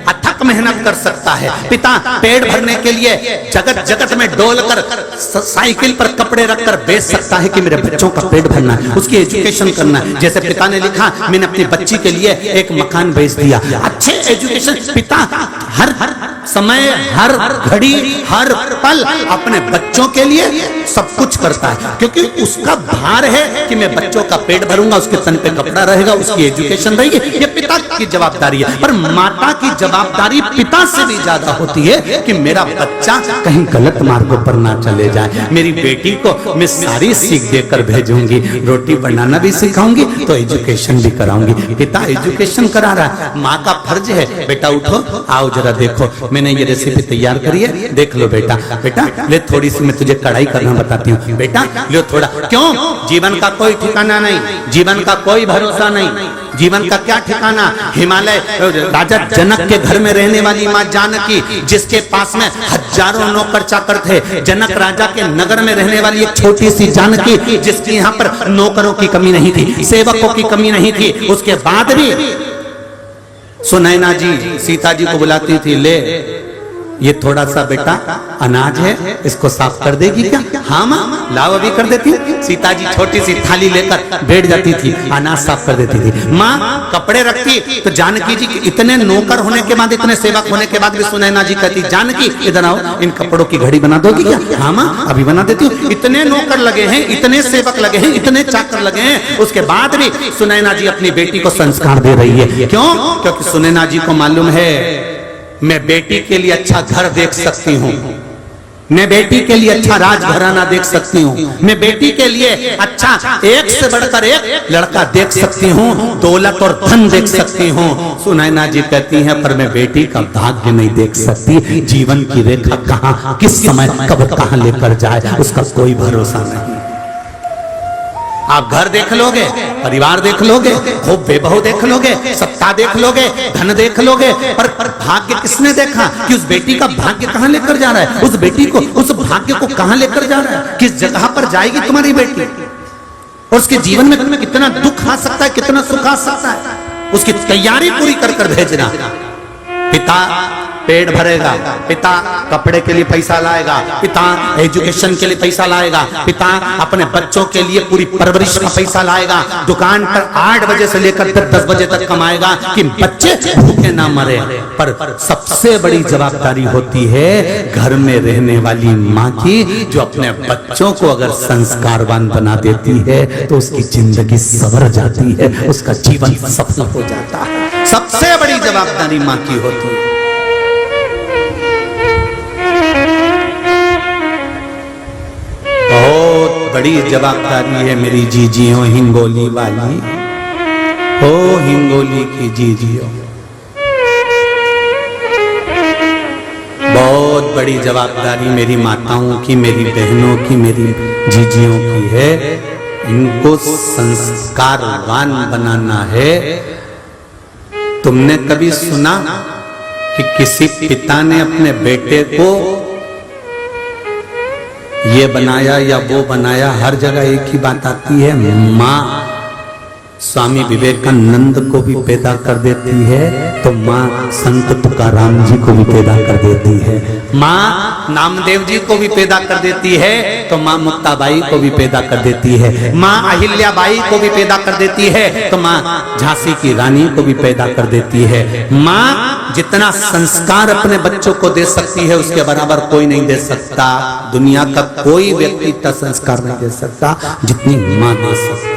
अथक मेहनत कर सकता है, पिता पेट भरने के लिए जगत जगत में डोलकर साइकिल पर कपड़े रखकर बेच सकता है कि मेरे बच्चों का पेट भरना है, उसकी एजुकेशन करना है। जैसे पिता ने लिखा, मैंने अपनी बच्ची के लिए एक मकान बेच दिया। अच्छे एजुकेशन, पिता हर समय, हर घड़ी, हर पल अपने बच्चों के लिए सब कुछ करता है, क्योंकि उसका भार है कि मैं बच्चों का पेट भरूंगा, उसके तन पे कपड़ा रहेगा, उसकी एजुकेशन रहेगी। ये पिता की जवाबदारी है। पर माता की जवाबदारी पिता से भी ज्यादा होती है कि मेरा बच्चा कहीं गलत मार्गों पर ना चले जाए। मेरी बेटी को मैं सारी सीख देकर भेजूंगी, रोटी बनाना भी सिखाऊंगी, तो एजुकेशन भी कराऊंगी। पिता एजुकेशन करा रहा है, माँ का फर्ज है, बेटा उठो, आओ जरा देखो मैंने ये रेसिपी तैयार करी है, देख लो बेटा। बेटा ले थोड़ी सी मैं तुझे कढ़ाई करना बताती हूँ। बेटा लो थोड़ा। क्यों? जीवन का कोई ठिकाना नहीं, जीवन का कोई भरोसा नहीं, जीवन का क्या ठिकाना। हिमालय राजा जनक के घर में रहने वाली माँ जानकी, जिसके पास में हजारों नौकर चाकर थे, जनक राजा के नगर में रहने वाली एक छोटी सी जानकी, जिसकी यहाँ पर नौकरों की कमी नहीं थी, सेवकों की कमी नहीं थी, उसके बाद भी सुनैना जी सीता जी को बुलाती थी, ले ये थोड़ा सा बेटा अनाज है, इसको साफ कर देगी क्या? हाँ माँ लाओ अभी कर देती। सीता जी छोटी सी थाली लेकर बैठ जाती थी, अनाज साफ कर देती थी। माँ कपड़े रखती तो जानकी जी इतने नौकर होने के बाद, इतने सेवक होने के बाद भी सुनैना जी कहती, जानकी इधर आओ, इन कपड़ों की घड़ी बना दोगी क्या? हाँ माँ अभी बना देती हूँ। इतने नौकर लगे हैं, इतने सेवक लगे हैं, इतने चाकर लगे हैं, उसके बाद भी सुनैना जी अपनी बेटी को संस्कार दे रही है। क्यों? क्योंकि सुनैना जी को मालूम है मैं बेटी के लिए अच्छा घर देख सकती हूँ, मैं बेटी के लिए अच्छा राजघराना देख सकती हूँ, मैं बेटी के लिए अच्छा एक से बढ़कर एक लड़का देख सकती हूँ, दौलत और धन देख सकती हूँ। सुनैना जी कहती हैं पर मैं बेटी का भाग्य नहीं देख सकती, जीवन की रेखा कहाँ किस समय कब कहाँ लेकर जाए उसका कोई भरोसा नहीं। आप घर देख लोगे, परिवार देख लोगे, खूब वैभव देख लोगे, सत्ता देख लोगे, धन देख लोगे, पर भाग्य किसने देखा कि उस बेटी का भाग्य कहाँ लेकर जा रहा है, उस बेटी को, उस भाग्य को कहाँ लेकर जा रहा है, किस जगह पर जाएगी तुम्हारी बेटी, और उसके जीवन में कितना दुख आ सकता है, कितना सुख आ सकता है, उसकी तैयारी पूरी कर कर भेजना। पिता पेट भरेगा, पिता कपड़े के लिए पैसा लाएगा, पिता एजुकेशन के लिए पैसा लाएगा, पिता अपने बच्चों के लिए पूरी परवरिश का पैसा लाएगा, दुकान पर 8 बजे से लेकर 10 बजे तक कमाएगा कि बच्चे भूखे ना मरे। पर सबसे बड़ी जवाबदारी होती है घर में रहने वाली माँ की, जो अपने बच्चों को अगर संस्कारवान बना देती है तो उसकी जिंदगी संवर जाती है, उसका जीवन सफल हो जाता है। सबसे बड़ी जवाबदारी माँ की होती है। बहुत बड़ी जवाबदारी है मेरी जीजियों हिंगोली वाली, ओ हिंगोली की जीजियों, बहुत बड़ी जवाबदारी मेरी माताओं की, मेरी बहनों की, मेरी जीजियों की है। इनको संस्कारवान बनाना है। तुमने कभी सुना कि किसी पिता ने अपने बेटे को ये बनाया या वो बनाया? हर जगह एक ही बात आती है, माँ स्वामी विवेकानंद को भी पैदा कर देती है तो माँ संत तुकाराम जी को भी पैदा कर देती है, माँ नामदेव जी को भी पैदा कर देती है तो माँ मुक्ताबाई को भी पैदा कर देती है, माँ अहिल्याबाई को भी पैदा कर देती है तो माँ झांसी की रानी को भी पैदा कर देती है। माँ जितना संस्कार अपने बच्चों को दे सकती है उसके बराबर कोई नहीं दे सकता, दुनिया का कोई व्यक्ति इतना संस्कार नहीं दे सकता जितनी माँ दे सकती।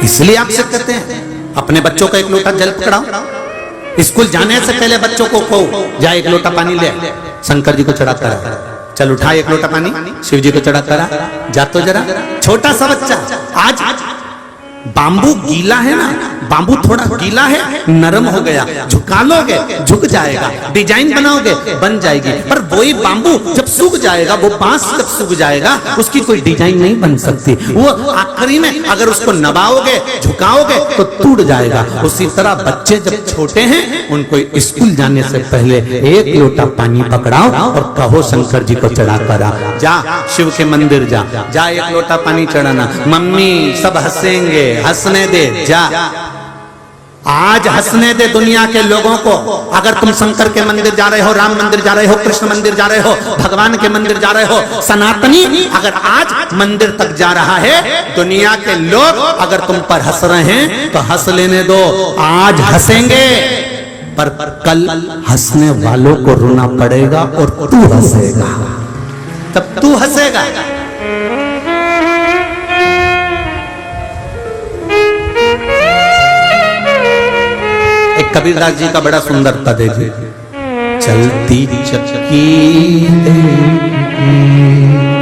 इसलिए आपसे कहते हैं अपने बच्चों का एक लोटा जल पकड़ाओ, स्कूल जाने से पहले बच्चों को कहो जा एक लोटा पानी ले, शंकर जी को चढ़ा करा, चल उठा एक लोटा पानी शिव जी को चढ़ा करा, जा तो जरा। छोटा सा बच्चा, आज बांबू गीला है ना, बांबू थोड़ा गीला है, नरम हो गया, झुका लोगे झुक जाएगा, डिजाइन बनाओगे बन जाएगी, पर वही बांबू जब सूख जाएगा, वो बांस जब सूख जाएगा उसकी कोई डिजाइन नहीं बन सकती, वो आखिरी में अगर उसको नवाओगे झुकाओगे तो टूट जाएगा। उसी तरह बच्चे जब छोटे हैं उनको स्कूल जाने से पहले एक लोटा पानी पकड़ाओ और कहो शंकर जी को चढ़ा करा, जा शिव के मंदिर जा, जा एक लोटा पानी चढ़ाना, मम्मी सब हंसेंगे, हंसने दे जा, आज हंसने दे दुनिया के लोगों को। अगर तुम शंकर के मंदिर जा रहे हो, राम मंदिर जा रहे हो, कृष्ण मंदिर जा रहे हो, भगवान के मंदिर जा रहे हो, सनातनी अगर आज मंदिर तक जा रहा है, दुनिया के लोग अगर तुम पर हंस रहे हैं तो हंस लेने दो, आज हंसेंगे पर कल हंसने वालों को रोना पड़ेगा और तू हंसेगा, तब तू हंसेगा। कबीरदास जी का बड़ा सुंदर पद है, चलती चक्की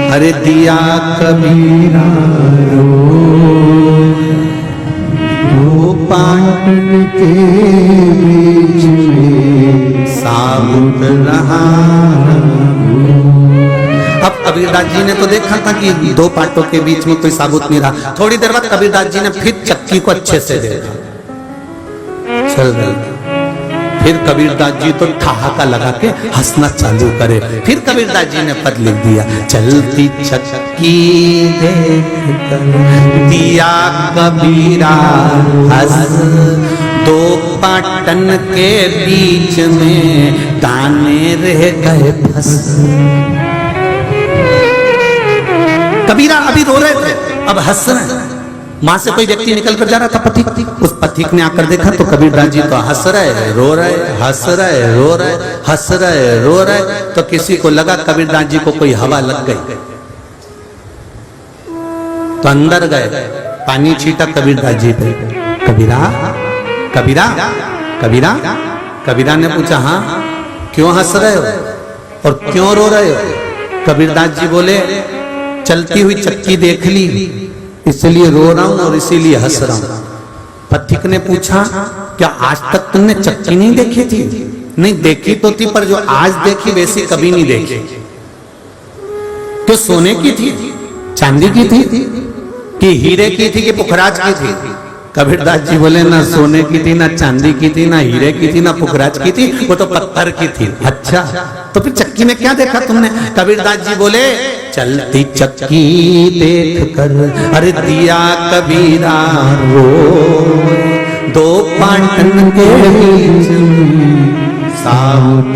हरे दिया कबीरा रो पान के बीच में साबुत रहा। अब कबीरदास जी ने तो देखा था कि दो पाटों के बीच में कोई साबुत नहीं रहा। थोड़ी देर बाद कबीरदास जी ने फिर चक्की को अच्छे से देखा, चल रही। फिर कबीरदास जी तो ठहाका लगा के हंसना चालू करे। फिर कबीरदास जी ने पद लिख दिया, चलती चक्की देख कर दिया कबीरा हंस, दो पाटन के बीच में दाने रह गए फंस। कबीरा अभी रो रहे थे, अब हंस रहे हैं। मां से कोई व्यक्ति निकल कर जा रहा था, पथिक। उस पथिक ने आकर देखा तो कबीरदास जी तो हंस रहे, रो रहे, हंस रहे, रो रहे, हंस रहे, रो रहे। तो किसी को लगा कबीरदास जी को कोई हवा लग गई, तो अंदर गए, पानी छीटा कबीरदास जी पे। कबीरा, कबीरा, कबीरा। कबीरा ने पूछा, हाँ क्यों हंस रहे हो और क्यों रो रहे हो? कबीरदास जी बोले, चलती हुई चक्की देख ली इसलिए रो रहा हूं और इसीलिए हंस रहा हूं। पथिक ने पूछा, क्या आज तक तुमने चक्की नहीं देखी थी? नहीं देखी तो थी, पर जो आज देखी वैसी कभी नहीं देखी। तो सोने की थी, चांदी की थी कि हीरे की थी कि पुखराज की थी? कबीरदास जी बोले, ना सोने की थी, ना चांदी की थी, ना हीरे की थी, ना पुखराज की थी, वो तो पत्थर की थी। अच्छा, तो फिर चक्की में क्या देखा तुमने? कबीरदास जी बोले, चलती चक्की देख कर अरे दिया कबीरा रो, दो पाटन के बीच में साबुत।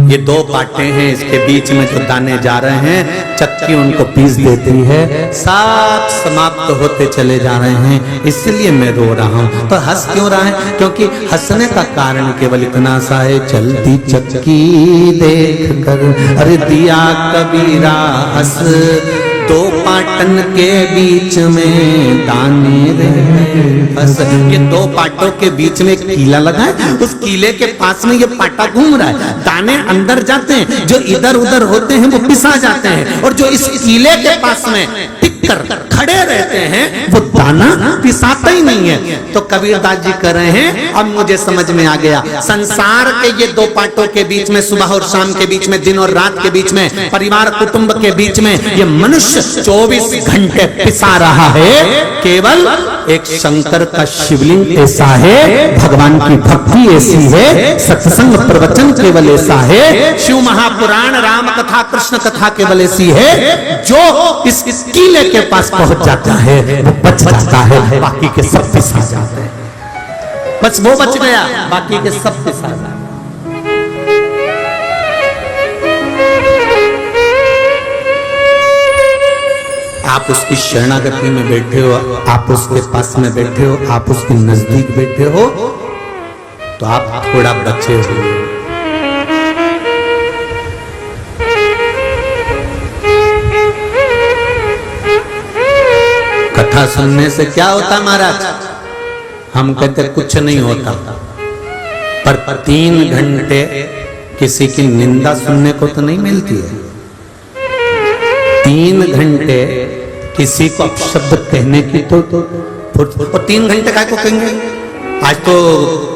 ये दो पाटे हैं, इसके बीच में जो दाने जा रहे हैं चक्की उनको पीस देती है, साफ समाप्त होते चले जा रहे हैं, इसलिए मैं रो रहा हूं। तो हंस क्यों रहा है? क्योंकि हंसने का कारण केवल इतना सा है, चलती चक्की देख कर अरे दिया कबीरा हंस, दो पाटन के बीच में दाने रह बस। ये दो पाटों के बीच में एक कीला लगा है, उस कीले के पास में ये पाटा घूम रहा है, दाने अंदर जाते हैं, जो इधर उधर होते हैं वो पिसा जाते हैं, और जो इस कीले के पास में टिक कर खड़े रहते हैं वो दाना पिसाता ही नहीं है। तो कबीरदास जी कह रहे हैं, अब मुझे समझ में आ गया, संसार के ये दो पाटों के बीच में, सुबह और शाम के बीच में, दिन और रात के बीच में, परिवार कुटुंब के बीच में, ये मनुष्य 24 घंटे पिसा रहा है। केवल एक शंकर का शिवलिंग ऐसा है, भगवान की भक्ति ऐसी है, सत्संग प्रवचन केवल ऐसा है, शिव महापुराण, राम कथा, कृष्ण कथा केवल ऐसी है, जो इस कीले के पास पहुंच जाता है वो बच जाता है, बाकी के सब पिसा जाते हैं। बस वो बच गया, बाकी के सब पिसा जाते हैं। आप उसकी शरणागति में बैठे हो, आप उसके पास में बैठे हो, आप उसके नजदीक बैठे हो, तो आप थोड़ा बचे हो। कथा सुनने से क्या होता महाराज? हम कहते कुछ नहीं होता, पर 3 घंटे किसी की निंदा सुनने को तो नहीं मिलती है। 3 घंटे किसी को अपशब्द कहने की तो 3 घंटे काय को कहेंगे? आज तो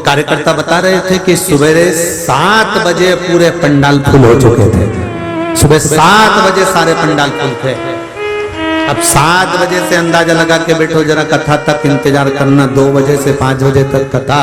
कार्यकर्ता बता रहे थे कि सुबह 7 बजे पूरे पंडाल फुल हो चुके थे। सुबह 7 बजे सारे पंडाल फुल थे। अब 7 बजे से अंदाजा लगा के बैठो जरा, कथा तक इंतजार करना, 2 बजे से 5 बजे तक कथा,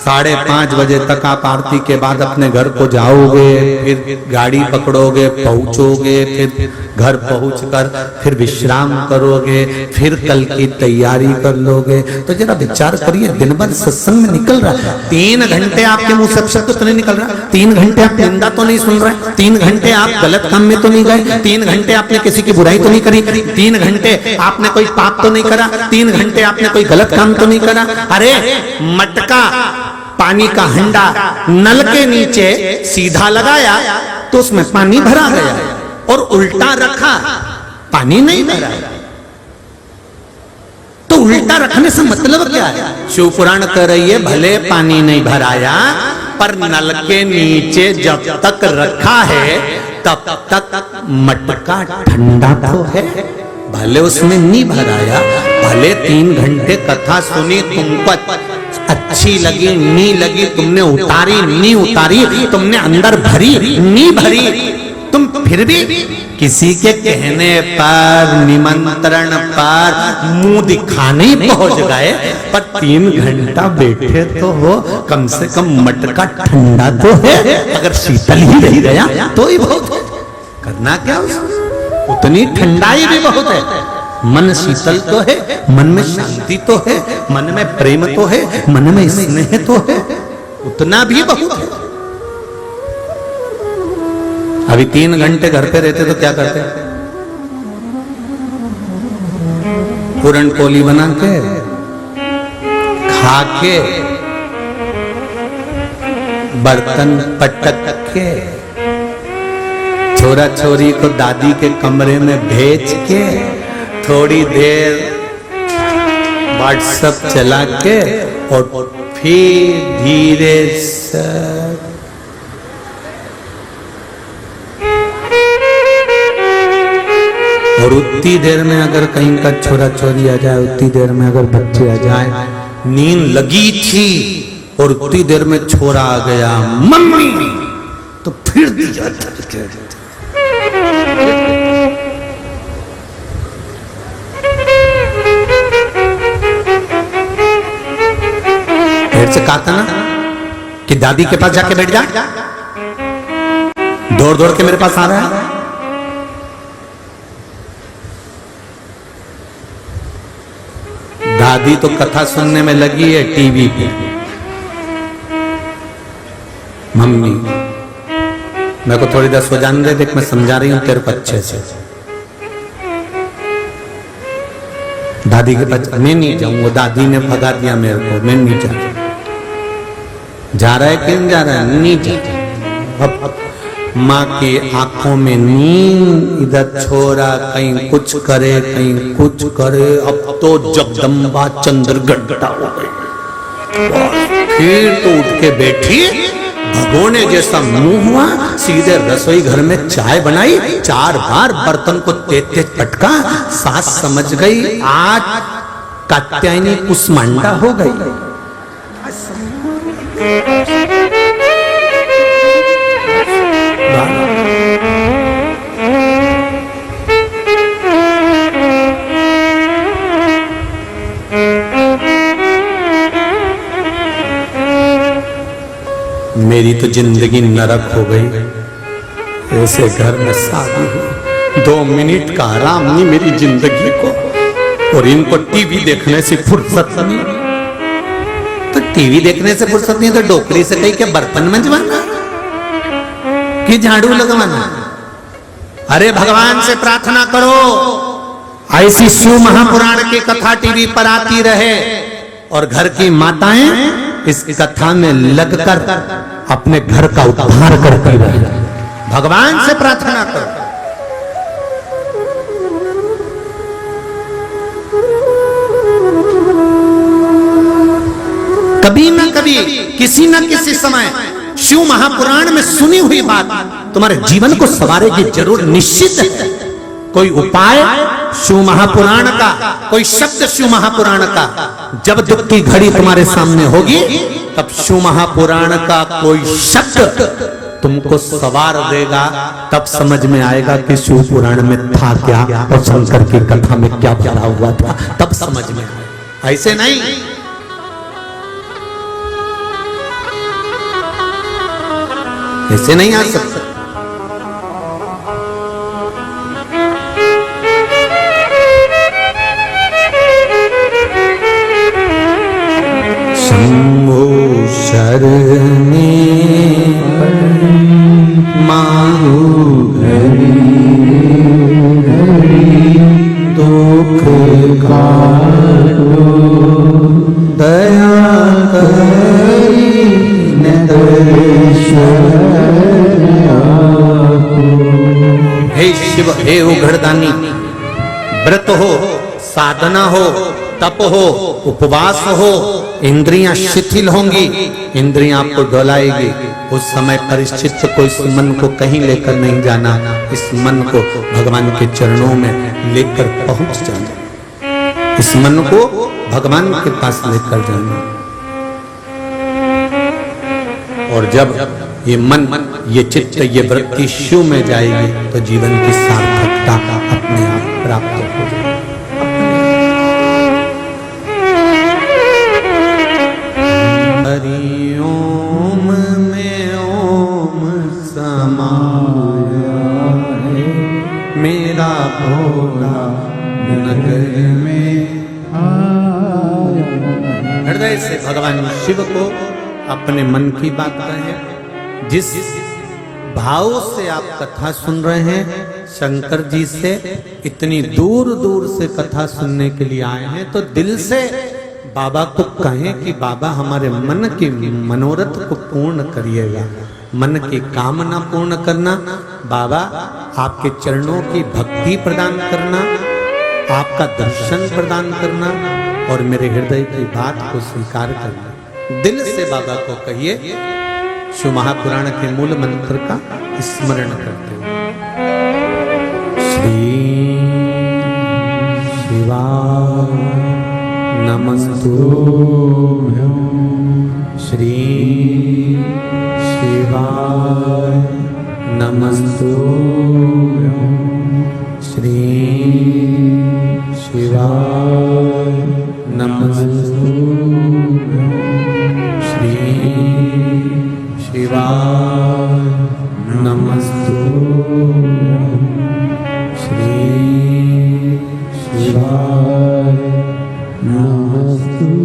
5:30 बजे तक आप आरती के बाद अपने घर को जाओगे, फिर गाड़ी पकड़ोगे, पहुंचोगे, फिर घर पहुंचकर फिर विश्राम करोगे, फिर कल की तैयारी कर लोगे। तो जरा विचार करिए, दिन भर सत्संग में निकल रहा है, 3 घंटे आपके मुंह से शब्द तो नहीं निकल रहा, 3 घंटे आप निंदा तो नहीं सुन रहे, 3 घंटे आप गलत काम में तो नहीं गए, 3 घंटे आपने किसी की बुराई तो नहीं करी, 3 घंटे आपने कोई पाप तो नहीं करा, 3 घंटे आपने कोई गलत काम तो नहीं करा। अरे मटका, पानी का हंडा नल के नीचे सीधा लगाया तो उसमें पानी भरा गया, और उल्टा रखा पानी नहीं भरा। तो उल्टा रखने से मतलब क्या है? शिव पुराण कह रही है, भले पानी नहीं भराया, पर नल के नीचे जब तक रखा है तब तक मटका ठंडा तो है, भले उसमें नहीं भराया, भले 3 घंटे कथा सुनी, तुमको अच्छी लगी नहीं लगी, तुमने उतारी नहीं उतारी, तुमने अंदर भरी नहीं भरी, तुम फिर भी किसी के कहने पर, निमंत्रण पर मुंह दिखाने पहुंच गए, पर 3 घंटा बैठे तो हो, कम से कम मटका ठंडा तो है, अगर शीतल ही रह गया तो ही बहुत है। करना क्या उसमें, उतनी ठंडाई भी बहुत है। मन शीतल तो है, मन में शांति तो है, मन में प्रेम तो है, मन में स्नेह तो है, उतना भी बहुत है। अभी 3 घंटे घर पे रहते तो क्या करते, पूरन पोली बना के खा के, बर्तन पटक के, छोरा छोरी को दादी के कमरे में भेज के, थोड़ी देर व्हाट्सएप चला के, और फिर धीरे से और उतनी देर में अगर कहीं का छोरा छोरी आ जाए, उतनी देर में अगर बच्चे आ जाए, नींद लगी थी और उतनी देर में छोरा आ गया मम्मी, तो फिर दिया फिर से कहा था ना कि दादी के पास जाके बैठ जा, दौड़ दौड़ के मेरे पास आ रहा है। दादी तो कथा सुनने में लगी है टीवी पे, मम्मी मेरे को थोड़ी देर सो जाने दे, देख मैं समझा रही हूं तेरे को अच्छे से। दादी के पास मैं नहीं जाऊं, वो दादी ने भगा दिया मेरे को, मैं नहीं जा रहा। जा रहा है क्यों जा रहा है, नहीं जा। अब माँ की आंखों में नींद, इधर छोरा कहीं कुछ करे कहीं कुछ करे, अब तो जगदम्बा चंद्र घंटा हो गई। फिर तो उठ के बैठी, भगोने जैसा मुंह हुआ, सीधे रसोई घर में चाय बनाई, 4 बार बर्तन को तेज तेज पटका। सास समझ गई आज कात्यायनी कुसमांडा हो गई। मेरी तो जिंदगी नरक हो गई, ऐसे घर में शादी हुई, 2 मिनट का आराम नहीं मेरी जिंदगी को, और इनको टीवी देखने से फुर्सत नहीं। तो टीवी देखने से फुर्सत नहीं तो डोकरी से कहीं के बर्तन मंजवाना कि झाड़ू लगवाना। अरे भगवान से प्रार्थना करो ऐसी शिव महापुराण की कथा टीवी पर आती रहे, और घर की माताएं इस कथा में लगकर अपने घर का उद्धार करती रहे। भगवान से प्रार्थना करो। कभी ना कभी, किसी न किसी समय शिव महापुराण में सुनी हुई बात तुम्हारे जीवन को संवारेगी जरूर, निश्चित है। कोई उपाय शिव महापुराण का, कोई शब्द शिव महापुराण का, जब दुख की घड़ी तुम्हारे सामने होगी तब शिव महापुराण का कोई शब्द तुमको सवार देगा, तब समझ में आएगा कि शिव पुराण में था क्या और शंकर की कथा में क्या भरा हुआ था, तब समझ में आएगा। ऐसे नहीं। ऐसे नहीं आ सकता। शंभो शरणे मांगो दुख काटो दया करी हे शिव, हे उघड़दानी, व्रत हो, साधना हो, तप हो, उपवास हो, इंद्रियां शिथिल होंगी, इंद्रियां आपको डोलाएगी। उस समय परिचित को इस मन को कहीं लेकर नहीं जाना, इस मन को भगवान के चरणों में लेकर पहुंच जाना। इस मन को भगवान के पास लेकर जाना। और जब ये मन, ये चित्त, ये वृत्ति शिव में जाएगी तो जीवन की सार्थकता अपने आप प्राप्त हो जाएगी। हरि ओम में ओम समाया है, मेरा भोला नगर में आया। हृदय से भगवान शिव को अपने मन की बात कहें। जिस भाव से आप कथा सुन रहे हैं, शंकर जी से इतनी दूर दूर से कथा सुनने के लिए आए हैं, तो दिल से बाबा को कहें कि बाबा हमारे मन की मनोरथ को पूर्ण करिएगा। मन की कामना पूर्ण करना, बाबा आपके चरणों की भक्ति प्रदान करना, आपका दर्शन प्रदान करना और मेरे हृदय की बात को स्वीकार करना। दिल से बाबा को कहिए, शिव महापुराण के मूल मंत्र का स्मरण करते हुए। श्री शिवाय नमस्तुभ्यं, श्री शिवाय नमस्तुभ्यं, श्री शिवाय नमस्तुभ्यं, श्री शिवाय नमस्तुभ्यं, श्री शिवाय नमस्तुभ्यं।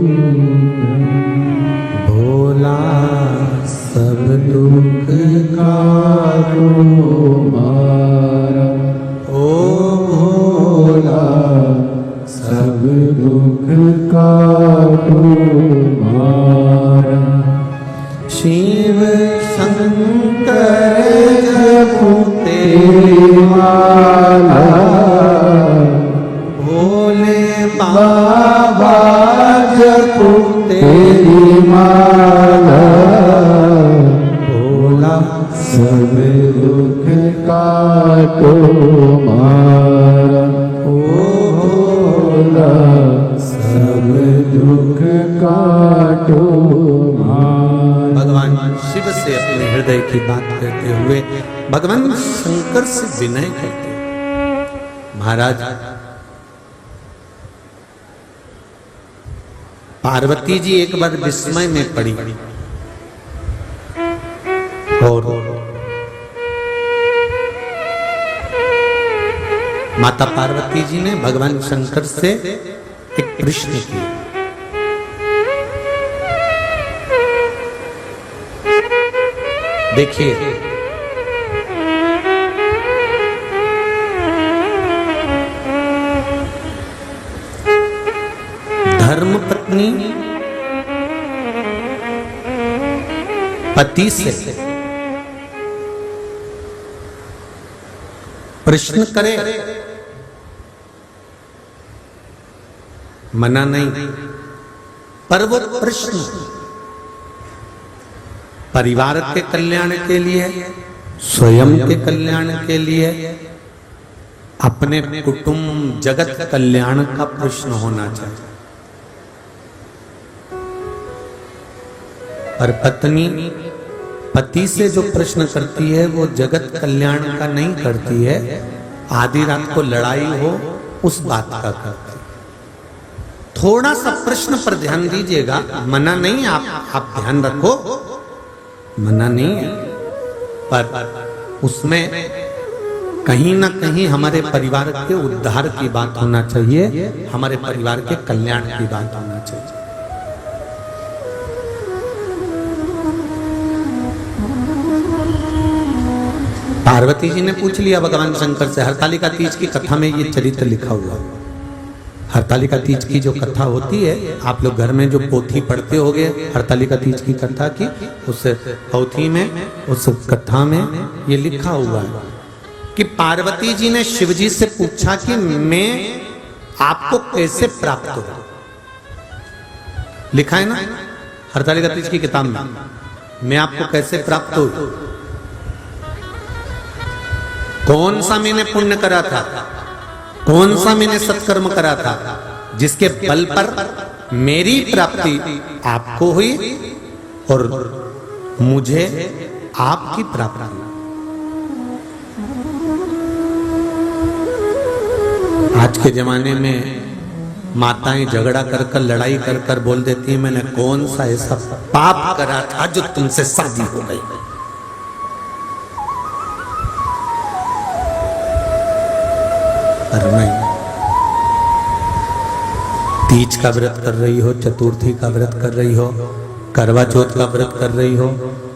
भोला सब दुख काटो मारा, ओ भोला सब दुख काटो मारा। शिव शंकर जपो तेरी माला, भोले बाबा जपो तेरी माला। भोला सब दुख काटो मारा, ओ भोला सब दुख काटो मारा। भगवान शिव से अपने हृदय की बात करते हुए भगवान शंकर से विनय करते, महाराज पार्वती जी एक बार विस्मय में पड़ी और माता पार्वती जी ने भगवान शंकर से एक प्रश्न किया। देखिए, धर्म पत्नी पति से प्रश्न करे, मना नहीं, पर वो प्रश्न परिवार के कल्याण के लिए, स्वयं के कल्याण के लिए, अपने कुटुंब जगत कल्याण का प्रश्न होना चाहिए। और पत्नी पति से जो प्रश्न करती है वो जगत कल्याण का नहीं करती है, आधी रात को लड़ाई हो उस बात का करती है। थोड़ा सा प्रश्न पर ध्यान दीजिएगा, मना नहीं, आप ध्यान रखो, मना नहीं है, पर उसमें कहीं ना कहीं हमारे परिवार के उद्धार की बात होना चाहिए, हमारे परिवार के कल्याण की बात होना चाहिए। पार्वती जी ने पूछ लिया भगवान शंकर से, हरतालिका तीज की कथा में ये चरित्र लिखा हुआ। हरतालिका तीज की जो कथा होती है, आप लोग घर में जो पोथी पढ़ते होंगे हरतालिका तीज की कथा की, उस पोथी में, उस कथा में ये लिखा हुआ है कि पार्वती जी ने शिव जी से पूछा कि मैं आपको कैसे प्राप्त हो। लिखा है ना हरतालिका तीज की किताब में, मैं आपको कैसे प्राप्त हो, कौन सा मैंने पुण्य करा था, कौन सा मैंने सत्कर्म करा था, जिसके बल पर मेरी प्राप्ति आपको हुई और मुझे आपकी प्राप्ति। आज के जमाने में माताएं झगड़ा कर कर लड़ाई कर कर बोल देती हैं मैंने कौन सा ऐसा पाप करा था जो तुमसे शादी हो गई। पर नहीं, तीज का व्रत कर रही हो, चतुर्थी का व्रत कर रही हो, करवा चौथ का व्रत कर रही हो,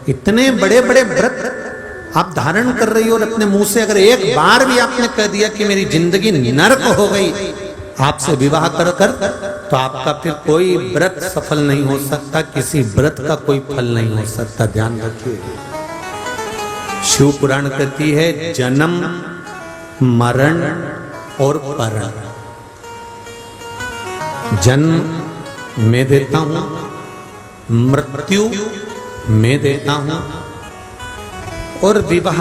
इतने बड़े बड़े व्रत आप धारण कर रही हो और अपने मुंह से अगर एक बार भी आपने कह दिया कि मेरी जिंदगी नरक हो गई आपसे विवाह कर कर, तो आपका फिर कोई व्रत सफल नहीं हो सकता, किसी व्रत का कोई फल नहीं हो सकता। ध्यान रखिए। शिव पुराण कहती है जन्म मरण और परण। जन्म मैं देता हूं, मृत्यु मैं देता हूं, और विवाह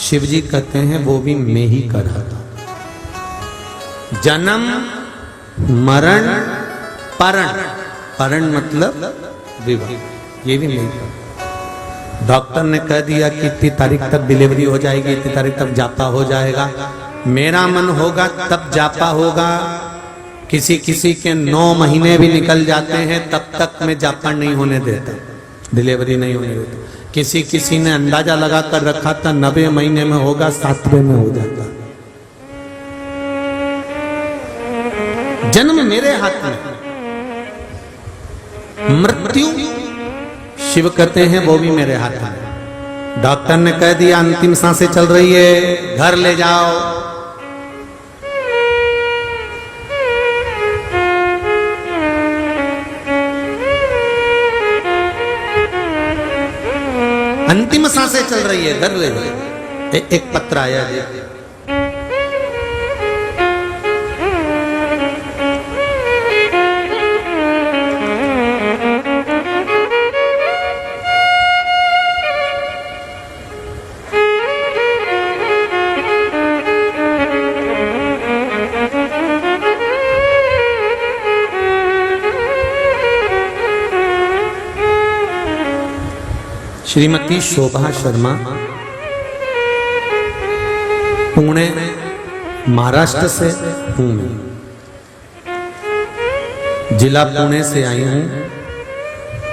शिव जी कहते हैं वो भी मैं ही कराता। जन्म मरण परण, परण मतलब विवाह, ये भी मैं करता। डॉक्टर ने कह दिया कि इतनी तारीख तक डिलीवरी हो जाएगी, इतनी तारीख तक जापा हो जाएगा, मेरा मन होगा तब जापा होगा। किसी किसी के 9 महीने भी निकल जाते हैं तब तक मैं जापा नहीं होने देता, डिलीवरी नहीं होने देता। किसी किसी ने अंदाजा लगा कर रखा था 90 महीने में होगा, 7वें में हो जाता। जन्म मेरे हाथ में, मृत्यु शिव कहते हैं वो भी मेरे हाथ में। डॉक्टर ने कह दिया अंतिम सांसें चल रही है, घर ले जाओ। अंतिम सांसें चल रही है, घर ले जाओ। एक पत्र आया जी, श्रीमती शोभा शर्मा, पुणे महाराष्ट्र से हूं मैं, जिला पुणे से आई हूं।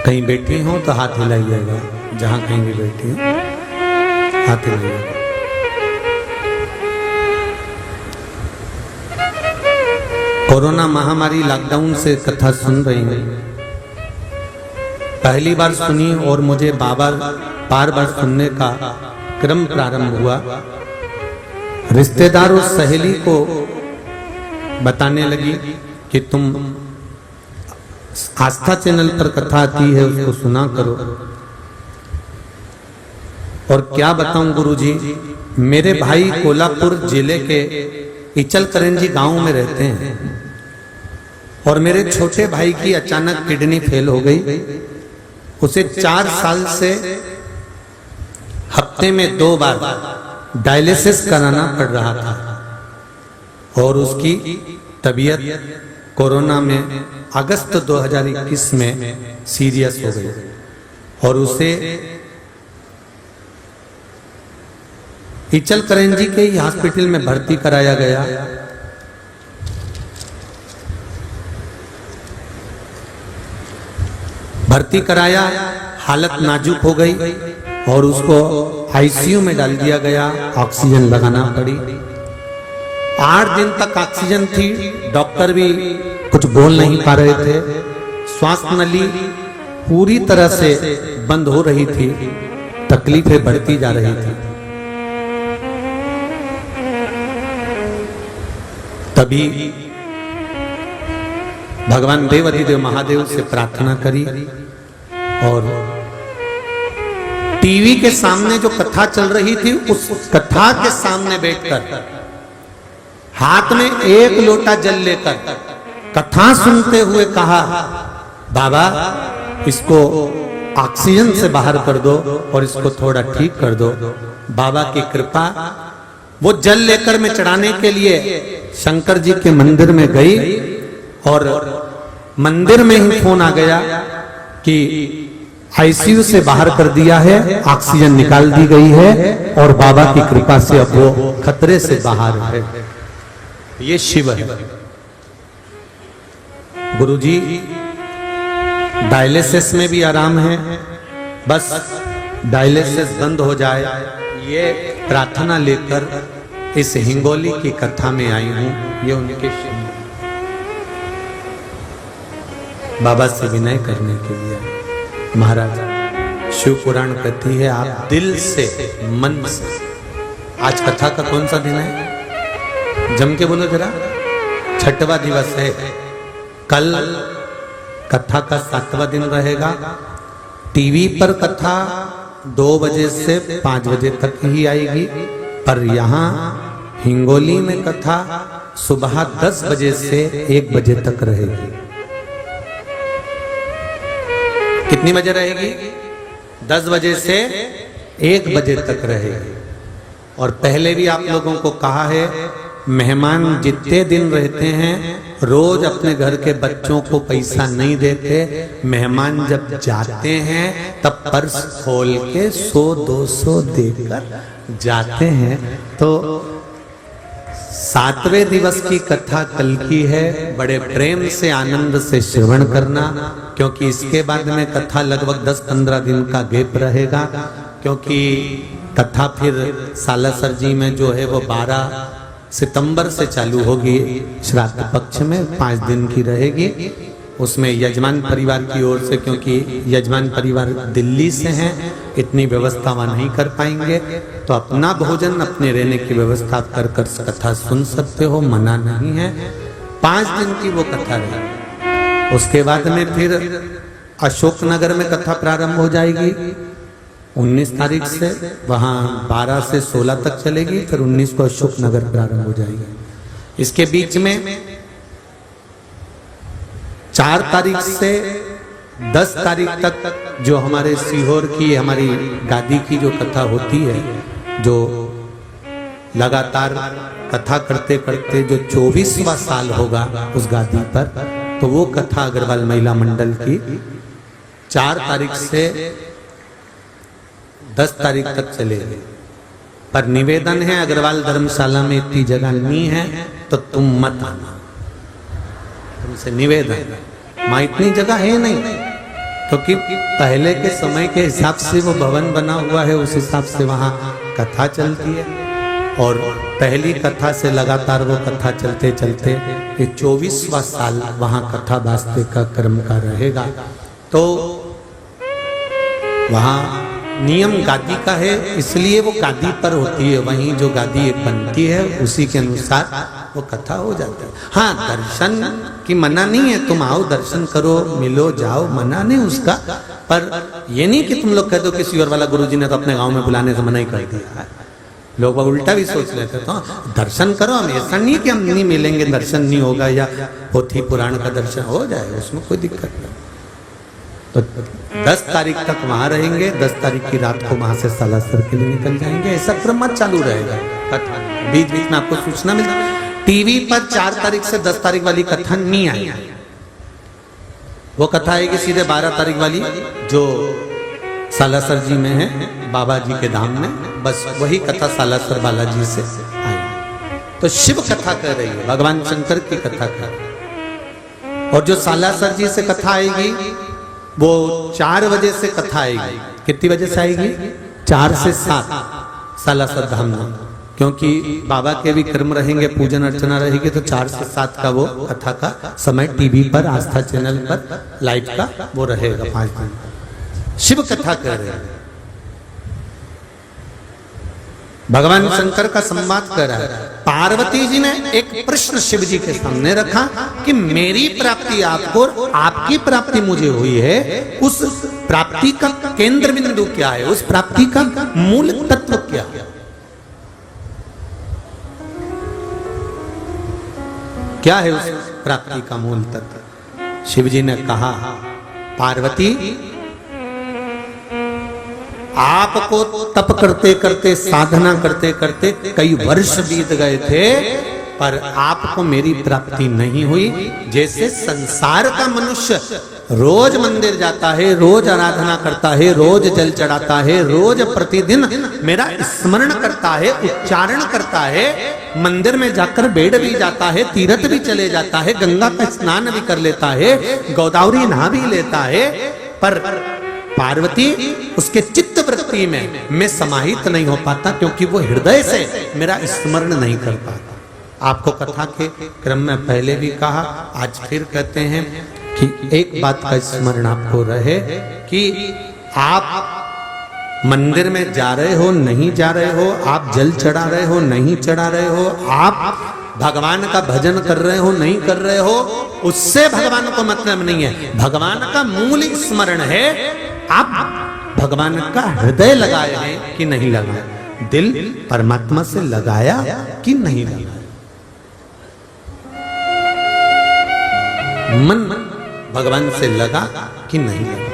कहीं बैठी हो तो हाथ हिलाइएगा, जहां कहीं भी बैठी हो हाथ हिलाइएगा। कोरोना महामारी लॉकडाउन से कथा सुन रही हूं, पहली बार सुनी और मुझे बार बार सुनने का क्रम प्रारंभ हुआ। रिश्तेदार उस सहेली को बताने लगी कि तुम आस्था चैनल पर कथा आती है उसको सुना करो। और क्या बताऊं गुरुजी, मेरे भाई कोल्हापुर जिले के इचलकरंजी गांव में रहते हैं और मेरे छोटे भाई की अचानक किडनी फेल हो गई। उसे 4 साल से हफ्ते में 2 बार डायलिसिस कराना पड़ रहा था और उसकी तबीयत कोरोना में अगस्त 2021 में सीरियस हो गई और उसे इचलकरंजी के ही हॉस्पिटल में भर्ती कराया गया। भर्ती कराया, हालत नाजुक हो गई और उसको आईसीयू में डाल दिया गया, ऑक्सीजन लगाना पड़ी। 8 दिन तक ऑक्सीजन थी, डॉक्टर भी कुछ बोल नहीं पा रहे थे, श्वास नली पूरी तरह से बंद हो रही थी, तकलीफें बढ़ती जा रही थी। तभी भगवान देवाधिदेव महादेव से प्रार्थना करी और टीवी के सामने जो कथा चल रही थी उस कथा के सामने बैठकर हाथ में 1 लोटा जल लेकर कथा सुनते हुए कहा, बाबा इसको ऑक्सीजन से बाहर कर दो और इसको थोड़ा ठीक कर दो। बाबा की कृपा, वो जल लेकर मैं चढ़ाने के लिए शंकर जी के मंदिर में गई और मंदिर में ही फोन आ गया कि आईसीयू से बाहर कर दिया है, ऑक्सीजन निकाल दी गई है और बाबा की कृपा से अब वो खतरे से बाहर है। ये शिव है। गुरुजी डायलिसिस में भी आराम है, बस डायलिसिस बंद हो जाए, ये प्रार्थना लेकर इस हिंगोली की कथा में आई हूं। ये उनके बाबा से विनय करने के लिए। महाराज शिव पुराण कहती है आप दिल से मन से। आज कथा का कौन सा दिन है? जम के बोलो जरा। 6वां दिवस है। कल कथा का 7वां दिन रहेगा। टीवी पर कथा 2 बजे से 5 बजे तक ही आएगी, पर यहाँ हिंगोली में कथा सुबह 10 बजे से 1 बजे तक रहेगी। कितनी बजे रहेगी? 10 बजे से 1 बजे तक रहेगी। और पहले भी आप लोगों को कहा है, मेहमान जितने दिन रहते हैं रोज अपने घर के बच्चों को पैसा नहीं देते। मेहमान जब जाते हैं तब पर्स खोल के 100-200 देकर जाते हैं। तो 7वें दिवस की कथा कल की है। बड़े प्रेम से आनंद से श्रवण करना, क्योंकि इसके बाद में कथा लगभग 10-15 दिन का गैप रहेगा, क्योंकि कथा फिर सालासर जी में जो है वो 12 सितंबर से चालू होगी। श्राद्ध पक्ष में 5 दिन की रहेगी। उसमें यजमान परिवार की ओर से, क्योंकि यजमान परिवार दिल्ली से हैं, इतनी व्यवस्था वहाँ नहीं कर पाएंगे, तो अपना भोजन अपने रहने की व्यवस्था कर कथा सुन सकते हो, मना नहीं है। 5 दिन की वो कथा रहेगी। उसके बाद में फिर अशोकनगर में कथा प्रारंभ हो जाएगी 19 तारीख से, वहाँ 12 से 16 तक चलेगी, फिर 19 को अशोकनगर प्रारंभ हो जाएगी। इसके बीच में 4 तारीख से 10 तारीख तक जो हमारे सीहोर की हमारी गादी की जो कथा होती है, जो लगातार कथा करते करते जो 24वां साल होगा उस गादी पर, तो वो कथा अग्रवाल महिला मंडल की 4 तारीख से 10 तारीख तक चलेगी। पर निवेदन है, अग्रवाल धर्मशाला में इतनी जगह नहीं है तो तुम मत आना, तुमसे निवेदन। वहां इतनी जगह है नहीं, क्योंकि पहले के समय के हिसाब से वो भवन बना हुआ है, उस हिसाब से वहां कथा चलती है। और पहली कथा से लगातार वो कथा चलते चलते ये 24वां साल वहां कथा वास्ते का क्रम का रहेगा। तो वहां नियम गादी का है, इसलिए वो गादी पर होती है। वहीं जो गादी एक बनती है उसी के अनुसार वो कथा हो जाता है। हाँ, दर्शन की मना नहीं है, तुम आओ दर्शन करो, मिलो जाओ, मना नहीं उसका। पर ये नहीं कि तुम लोग कह दो किसी और वाला गुरुजी ने तो अपने गांव में बुलाने से मना ही कर दिया है। लोग उल्टा भी सोच लेते, तो दर्शन करो। हम ऐसा नहीं कि हम नहीं मिलेंगे, दर्शन नहीं होगा, या पोथी पुराण का दर्शन हो जाए, उसमें कोई दिक्कत नहीं। तो 10 तारीख तक वहां रहेंगे, 10 तारीख की रात को वहां से सालासर के लिए निकल जाएंगे। ऐसा क्रम चालू रहेगा। बीच बीच में आपको सूचना मिलता। टीवी पर 4 तारीख से 10 तारीख वाली कथा नहीं आई, वो कथा आएगी सीधे 12 तारीख वाली, जो सालासर जी में है, बाबा जी के धाम में। बस वही कथा सालासर बालाजी से आई। तो शिव कथा कर रही है, भगवान शंकर की कथा कर रही है। और जो सालासर जी से कथा आएगी वो 4 बजे से कथा आएगी। कितनी बजे से आएगी? 4 से 7 सालासर धाम में, क्योंकि बाबा के भी कर्म रहेंगे, पूजन अर्चना रहेगी। तो 4 से 7 का वो कथा का समय टीवी पर, आस्था चैनल पर लाइव का वो रहेगा 5 दिन। शिव कथा कर रहे हैं, भगवान शंकर का संवाद कर रहा है। पार्वती जी ने एक प्रश्न शिव जी के सामने रखा कि मेरी प्राप्ति आपको, आपकी प्राप्ति मुझे हुई है, उस प्राप्ति का केंद्र बिंदु क्या है, उस प्राप्ति का मूल तत्व क्या है? क्या है उस प्राप्ति का मूल तत्व? शिव जी ने कहा, पार्वती आपको तप करते करते, साधना करते करते कई वर्ष बीत गए थे, पर आपको मेरी प्राप्ति नहीं हुई। जैसे संसार का मनुष्य रोज मंदिर जाता है, रोज आराधना करता है, रोज जल चढ़ाता है, रोज प्रतिदिन मेरा स्मरण करता है, उच्चारण करता है, मंदिर में जाकर बैठ भी जाता है, तीर्थ भी चले जाता है, गंगा का स्नान भी कर लेता है, गोदावरी नहा भी लेता है, पर पार्वती उसके चित्त वृत्ति में मैं समाहित नहीं हो पाता, क्योंकि वो हृदय से मेरा स्मरण नहीं कर पाता। आपको कथा के क्रम में पहले भी कहा, आज फिर कहते हैं कि एक बात का स्मरण आपको रहे कि आप मंदिर में जा रहे हो नहीं जा रहे हो, आप जल चढ़ा रहे हो नहीं चढ़ा रहे हो, आप भगवान का भजन कर रहे हो नहीं कर रहे हो, उससे भगवान को मतलब नहीं है। भगवान का मूल स्मरण है, आप भगवान का हृदय लगाए हैं कि नहीं लगाया, दिल परमात्मा से लगाया कि नहीं लगाया, मन भगवान से लगा कि नहीं लगा।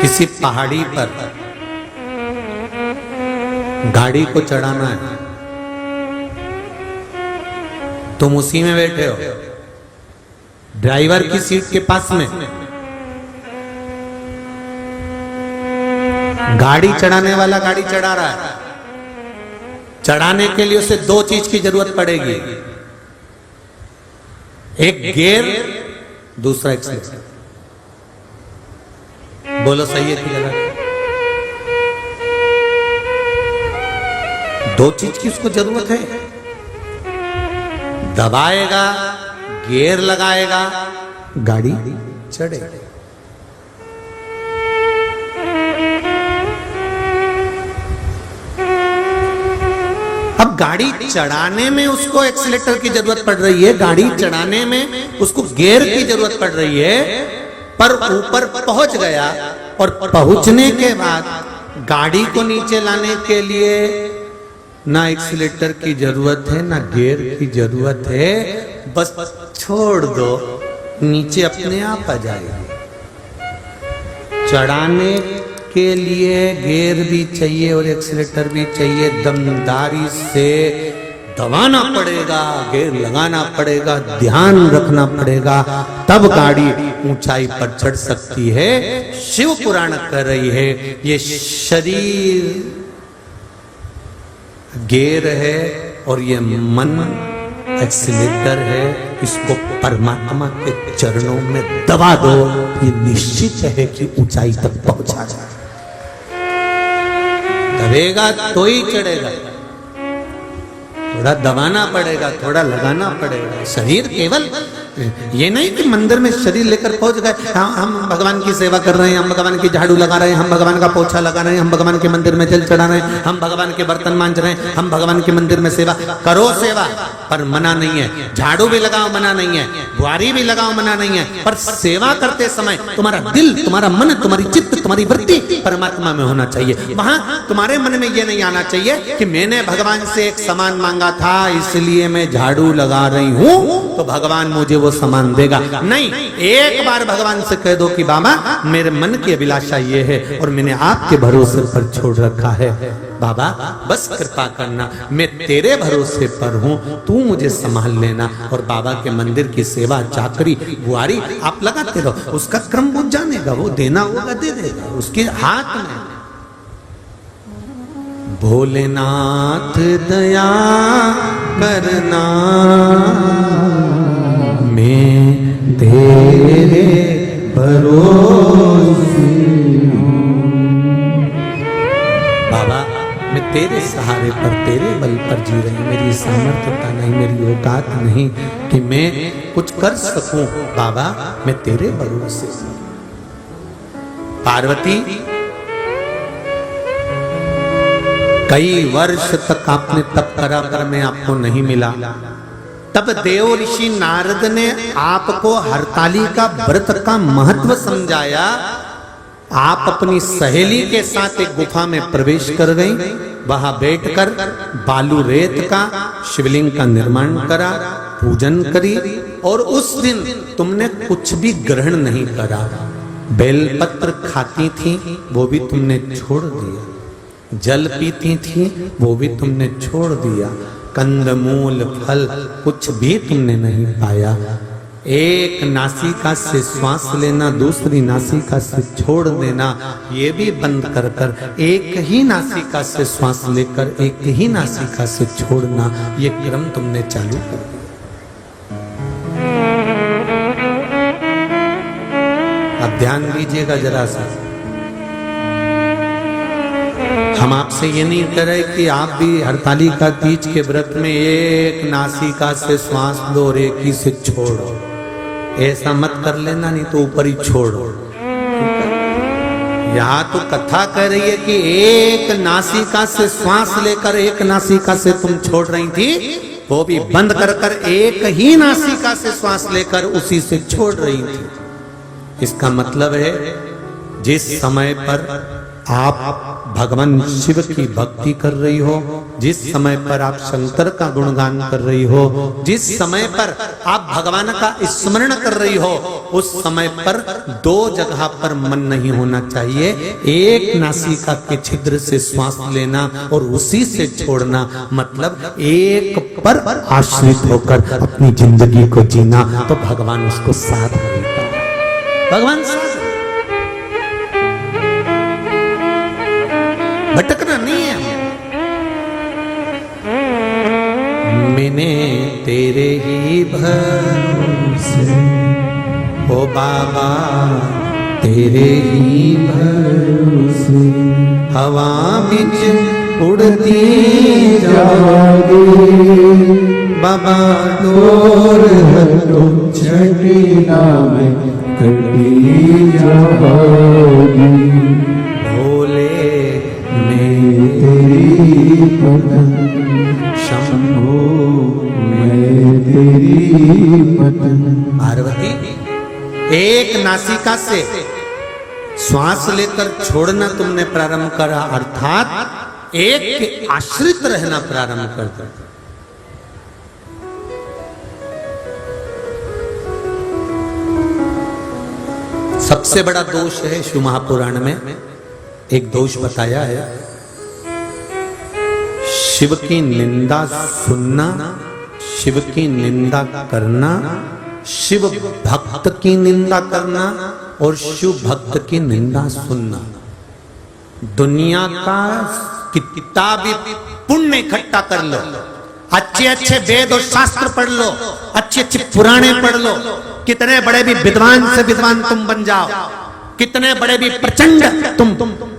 किसी पहाड़ी पर गाड़ी को चढ़ाना है, तुम उसी में बैठे हो, ड्राइवर की सीट के पास में। गाड़ी चढ़ाने वाला गाड़ी चढ़ा रहा है, चढ़ाने के लिए उसे दो चीज की जरूरत पड़ेगी, एक गियर, दूसरा एक्सीलरेटर। बोलो सही है कि गलत? दो चीज की उसको जरूरत है, दबाएगा, गियर लगाएगा, गाड़ी चढ़ेगी। अब गाड़ी चढ़ाने में उसको एक्सीलेटर की जरूरत पड़ रही है, गाड़ी चढ़ाने में उसको गियर की जरूरत पड़ रही है, पर ऊपर पहुंच गया और पहुंचने के बाद गाड़ी को नीचे लाने के लिए ना एक्सीलेटर की जरूरत है ना गियर की जरूरत है, बस छोड़ दो, नीचे अपने आप आ जाएगी। चढ़ाने के लिए गियर भी चाहिए और एक्सीलेटर भी चाहिए, दमदारी से दबाना पड़ेगा, गियर लगाना पड़ेगा, ध्यान रखना पड़ेगा, तब गाड़ी ऊंचाई पर चढ़ सकती है। शिव पुराण कह रही है ये शरीर गियर है और ये मन एक्सीलेटर है, इसको परमात्मा के चरणों में दबा दो, ये निश्चित है कि ऊंचाई तक पहुंचा जाए। दबेगा तो ही चढ़ेगा, थोड़ा दबाना पड़ेगा, थोड़ा लगाना पड़ेगा। शरीर केवल ये नहीं कि मंदिर में शरीर लेकर पहुंच गए, हम भगवान की सेवा कर रहे हैं, हम भगवान की झाड़ू लगा रहे हैं, हम भगवान का पोछा लगा रहे हैं, हम भगवान के मंदिर में जल चढ़ा रहे हैं, हम भगवान के बर्तन मांज रहे हैं, हम भगवान के मंदिर में सेवा करो, सेवा पर मना नहीं है, झाड़ू भी लगाओ मना नहीं है, बुआरी भी लगाओ मना नहीं है, पर सेवा करते समय तुम्हारा दिल, तुम्हारा मन, तुम्हारी चित्त, तुम्हारी वृत्ति परमात्मा में होना चाहिए। वहां तुम्हारे मन में यह नहीं आना चाहिए कि मैंने भगवान से एक सामान मांगा था इसलिए मैं झाड़ू लगा रही हूं तो भगवान मुझे वो सामान देगा। नहीं, एक बार भगवान से कह दो कि बाबा मेरे मन की अभिलाषा ये है और मैंने आपके भरोसे पर छोड़ रखा है, बाबा बस कृपा करना, मैं तेरे भरोसे पर हूँ, तू मुझे संभाल लेना। और बाबा के मंदिर की सेवा, चाकरी, बुआरी आप लगाते रहो, उसका क्रम बुझ जानेगा, वो देना होगा दे देगा, उसके हाथ में। भोलेनाथ दया करना, मैं तेरे भरोसे, बाबा मैं तेरे सहारे पर, तेरे बल पर जी रही, मेरी सामर्थ्यता नहीं, मेरी औकात नहीं कि मैं कुछ कर सकूं, बाबा मैं तेरे भरोसे। पार्वती कई वर्ष तक आपने तप करा पर मैं आपको नहीं मिला, तब देव ऋषि नारद ने आपको हरताली का व्रत का महत्व समझाया। आप अपनी सहेली के साथ एक गुफा में प्रवेश कर गई वहां बैठकर बालू रेत का शिवलिंग का निर्माण करा, पूजन करी, और उस दिन तुमने कुछ भी ग्रहण नहीं करा। बेलपत्र खाती थी वो भी तुमने छोड़ दिया, जल पीती थी वो भी तुमने छोड़ दिया, कंदमूल फल कुछ भी तुमने नहीं पाया। एक नासिका से श्वास लेना, दूसरी नासिका से छोड़ देना, ये भी बंद कर कर एक ही नासिका से श्वास लेकर एक ही नासिका से छोड़ना, ये क्रम तुमने चालू कर दिया। अब ध्यान दीजिएगा जरा सा, हम आपसे ये नहीं कह रहे कि आप भी हरतालिका तीज के व्रत में एक नासिका से श्वास लो और एक ही से छोड़ो, ऐसा मत कर लेना, नहीं तो ऊपर ही छोड़ो। यहाँ तो कथा कह रही है कि एक नासिका से श्वास लेकर एक नासिका से तुम छोड़ रही थी, वो भी बंद कर कर एक ही नासिका से श्वास लेकर उसी से छोड़ रही थी। इसका मतलब है जिस समय पर आप भगवान शिव की भक्ति कर रही हो, जिस समय पर आप शंकर का गुणगान कर रही हो, जिस समय पर आप भगवान का स्मरण कर रही हो, उस समय पर दो जगह पर मन नहीं होना चाहिए। एक नासिका के छिद्र से श्वास लेना और उसी से छोड़ना, मतलब एक पर आश्रित होकर अपनी जिंदगी को जीना, तो भगवान उसको साथ देता है। भगवान साथ भटकना नहीं है। मैंने तेरे ही भरोसे, ओ बाबा तेरे ही भरोसे, हवा बिच उड़ती जाओगे, बाबा तोर तुम छठी नाम करती जाओगी, भोले तेरी पतन शंभो मैं तेरी पतन। पार्वती, एक नासिका से श्वास लेकर छोड़ना तुमने प्रारंभ करा, अर्थात एक के आश्रित रहना प्रारंभ कर दिया। सबसे बड़ा दोष है शिव महापुराण में, एक दोष बताया है, शिव की निंदा सुनना, शिव की निंदा करना, शिव भक्त की निंदा करना और शिव भक्त की निंदा सुनना। दुनिया का कितना भी पुण्य इकट्ठा कर लो, अच्छे अच्छे वेद और शास्त्र पढ़ लो, अच्छे अच्छे पुराने पढ़ लो, कितने बड़े भी विद्वान से विद्वान तुम बन जाओ, कितने बड़े भी प्रचंड तुम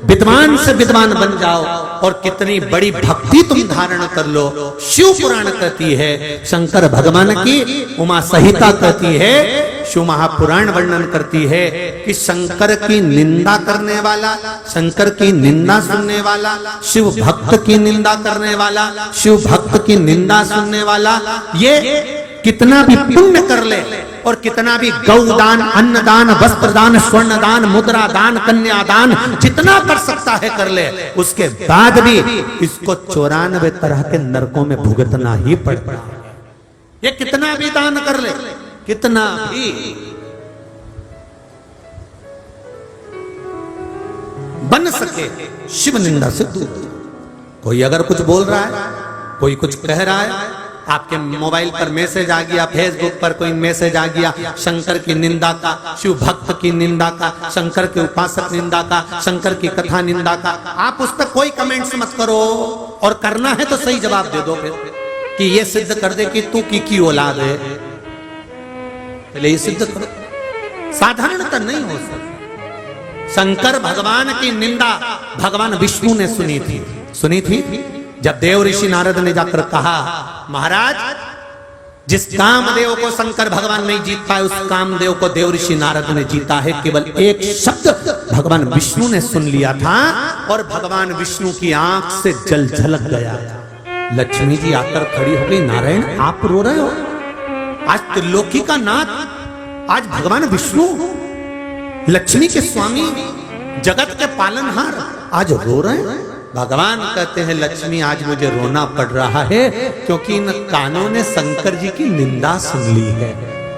विद्वान से विद्वान बन जाओ, और कितनी बड़ी भक्ति तुम धारण कर लो, शिव पुराण कहती है, शंकर भगवान की उमा संहिता कहती है, शिव महापुराण वर्णन करती है कि शंकर की निंदा करने वाला, शंकर की निंदा सुनने वाला, शिव भक्त की निंदा करने वाला, शिव भक्त की निंदा सुनने वाला, ये कितना भी पुण्य कर ले और कितना भी गौदान, अन्नदान, वस्त्रदान, स्वर्णदान, मुद्रा दान, कन्यादान जितना कर सकता है कर ले, उसके बाद भी इसको 94 तरह के नरकों में भुगतना ही पड़ता है। ये कितना भी दान कर ले, कितना भी, बन सके शिव निंदा से दूर। कोई अगर कुछ बोल रहा है, कोई कुछ कह रहा है, आपके मोबाइल पर मैसेज आ गया, फेसबुक पर कोई मैसेज आ गया शंकर की निंदा का, शिव भक्त की निंदा का, शंकर के उपासक निंदा का, शंकर की कथा निंदा का, आप उस पर कोई कमेंट्स मत करो, और करना है तो सही जवाब दे दो फिर कि ये सिद्ध कर दे कि तू की औलाद है, पहले ये सिद्ध करो। साधारणता नहीं हो सकती। शंकर भगवान की निंदा भगवान विष्णु ने सुनी थी जब देव ऋषि नारद ने जाकर कहा, महाराज जिस कामदेव को शंकर भगवान नहीं जीत पाए, उस कामदेव को देव ऋषि नारद ने जीता है। केवल एक शब्द भगवान विष्णु ने सुन लिया था और भगवान विष्णु की आंख से जल झलक गया। लक्ष्मी जी आकर खड़ी हो गई, नारायण आप रो रहे हो? आज त्रिलोकी का नाथ, आज भगवान विष्णु लक्ष्मी के स्वामी, जगत के पालनहार आज रो रहे हैं। भगवान कहते हैं लक्ष्मी आज मुझे रोना पड़ रहा है क्योंकि इन कानों ने शंकर जी की निंदा सुन ली है।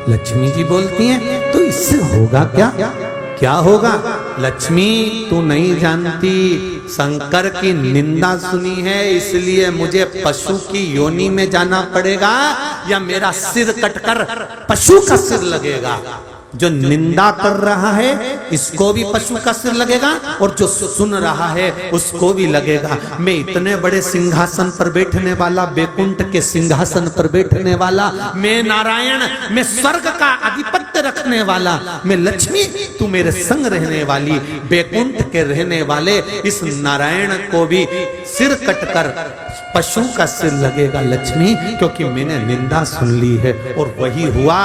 लक्ष्मी जी बोलती हैं तो इससे होगा क्या? क्या होगा? लक्ष्मी तू नहीं जानती, शंकर की निंदा सुनी है इसलिए मुझे पशु की योनि में जाना पड़ेगा या मेरा सिर कटकर पशु का सिर लगेगा। जो निंदा कर रहा है इसको भी पशु का सिर लगेगा और जो सुन रहा है उसको भी लगेगा। मैं इतने बड़े सिंहासन पर बैठने वाला, बैकुंठ के सिंहासन पर बैठने वाला, मैं नारायण, मैं स्वर्ग का आधिपत्य रखने वाला, मैं लक्ष्मी, तू मेरे संग रहने वाली, बैकुंठ के रहने वाले इस नारायण को भी सिर कटकर पशु का सिर लगेगा लक्ष्मी, क्योंकि मैंने निंदा सुन ली है। और वही हुआ।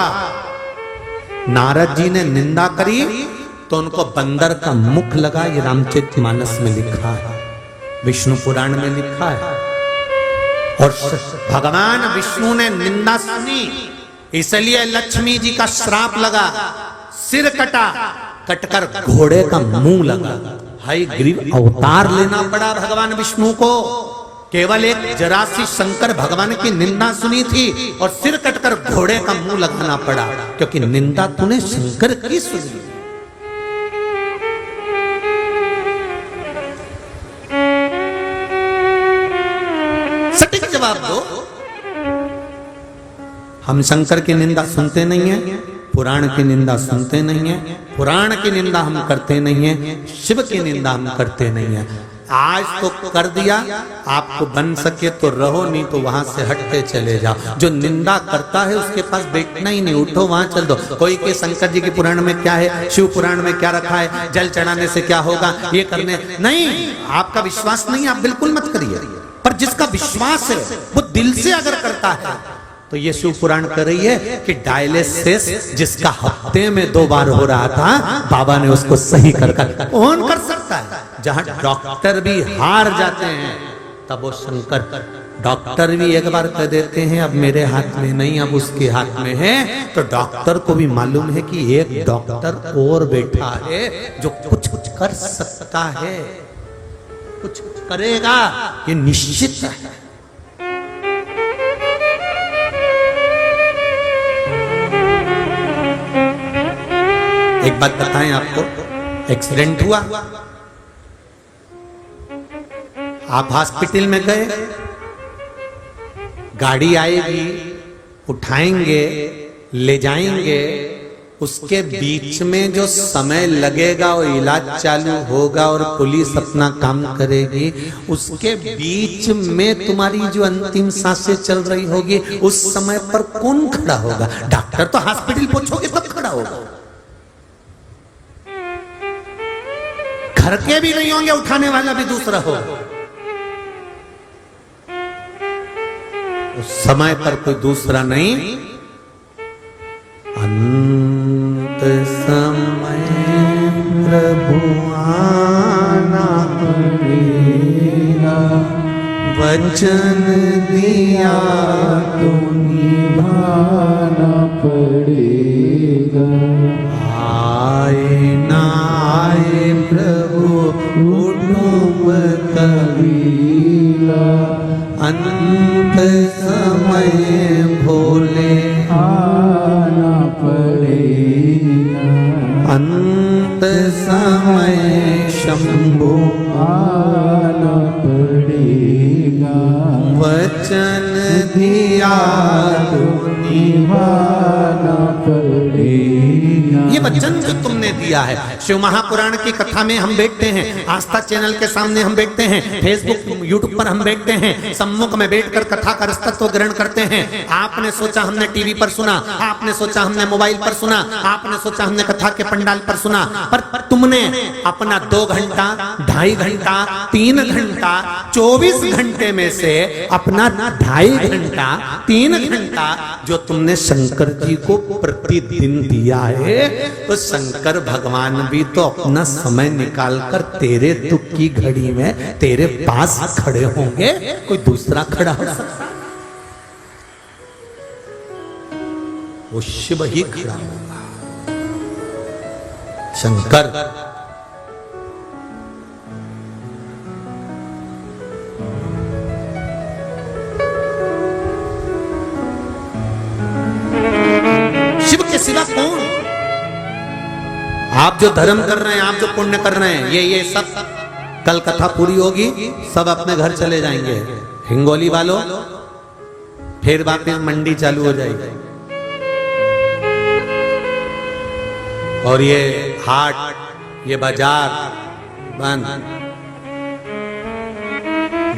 नारद जी ने निंदा करी तो उनको बंदर का मुख लगा। ये रामचरितमानस में लिखा है, विष्णु पुराण में लिखा है। और भगवान विष्णु ने निंदा सुनी इसलिए लक्ष्मी जी का श्राप लगा, सिर कटा, कटकर घोड़े का मुंह लगा। हाय ग्रीव अवतार लेना पड़ा भगवान विष्णु को। केवल एक जरा सी शंकर भगवान की निंदा सुनी थी और सिर कटकर घोड़े का मुंह लगाना पड़ा, क्योंकि निंदा तूने शंकर की सुनी। सटीक जवाब दो। हम शंकर की निंदा सुनते नहीं है, पुराण की निंदा सुनते नहीं है, पुराण की निंदा हम करते नहीं है, शिव की निंदा हम करते नहीं है। आज तो कर दिया, आपको बन सके तो रहो, नहीं तो वहां से हटते चले जाओ। जो निंदा करता है उसके पास बैठना ही नहीं, उठो वहां चल दो। कोई के शंकर जी के पुराण में क्या है, शिव पुराण में क्या रखा है, जल चढ़ाने से क्या होगा, ये करने नहीं। आपका विश्वास नहीं, आप बिल्कुल मत करिए। पर जिसका विश्वास है वो दिल से अगर करता है तो ये शिव पुराण कर रही है कि डायलिसिस जिसका हफ्ते में 2 बार हो रहा था, बाबा ने उसको सही कर कौन कर सकता है। जहां डॉक्टर भी हार जाते हैं तब वो शंकर, डॉक्टर भी एक बार कह देते हैं अब मेरे हाथ में नहीं, अब उसके हाथ में है, तो डॉक्टर को भी मालूम है कि एक डॉक्टर और बैठा है जो कुछ कुछ कर सकता है, कुछ करेगा, ये निश्चित है। एक बात बताएं आपको, एक्सीडेंट हुआ, आप हॉस्पिटल में गए, गाड़ी आएगी, उठाएंगे, ले जाएंगे, उसके बीच में जो समय लगेगा वो इलाज चालू होगा और पुलिस अपना काम करेगी, उसके बीच में तुम्हारी जो अंतिम सांसें चल रही होगी उस समय पर कौन खड़ा होगा? डॉक्टर तो हॉस्पिटल पहुंचोगे तब खड़ा होगा, घर के भी नहीं होंगे, उठाने वाला भी दूसरा हो। उस समय पर कोई दूसरा नहीं। अंत समय प्रभु आना पड़ेगा, वचन दिया तो निभाना पड़ेगा। आए ना आए प्रभु कुटुंब कबीला, अंत समय भोले आना पड़ेगा, अंत समय शंभु आना पड़ेगा, वचन दिया तो निभाना पड़ेगा। ये वचन जो तुमने दिया है, शिव महापुराण की कथा में हम बैठते हैं, आस्था चैनल के सामने हम बैठते हैं, फेसबुक यूट्यूब पर हम बैठते हैं, सम्मुख में बैठकर कथा का रसतत्व ग्रहण करते हैं। आपने सोचा हमने टीवी पर सुना, आपने सोचा हमने मोबाइल पर सुना, आपने सोचा हमने कथा के पंडाल पर सुना, पर तुमने अपना 2 घंटा, 2.5 घंटा, 3 घंटा, 24 घंटे में से अपना 2.5 घंटा, 3 घंटा जो तुमने शंकर जी को प्रतिदिन दिया है, तो शंकर भगवान भी तो अपना समय निकालकर तेरे दुख की घड़ी में तेरे पास खड़े होंगे, कोई दूसरा खड़ा हो सकता? वो शिव ही खड़ा होगा। शंकर सिवा कौन? आप जो धर्म कर रहे हैं, आप जो पुण्य कर रहे हैं, ये सब कल कथा पूरी होगी, सब अपने घर चले जाएंगे। हिंगोली वालों, फिर वापस मंडी चालू हो जाएगी और ये हाट, ये बाजार बंद।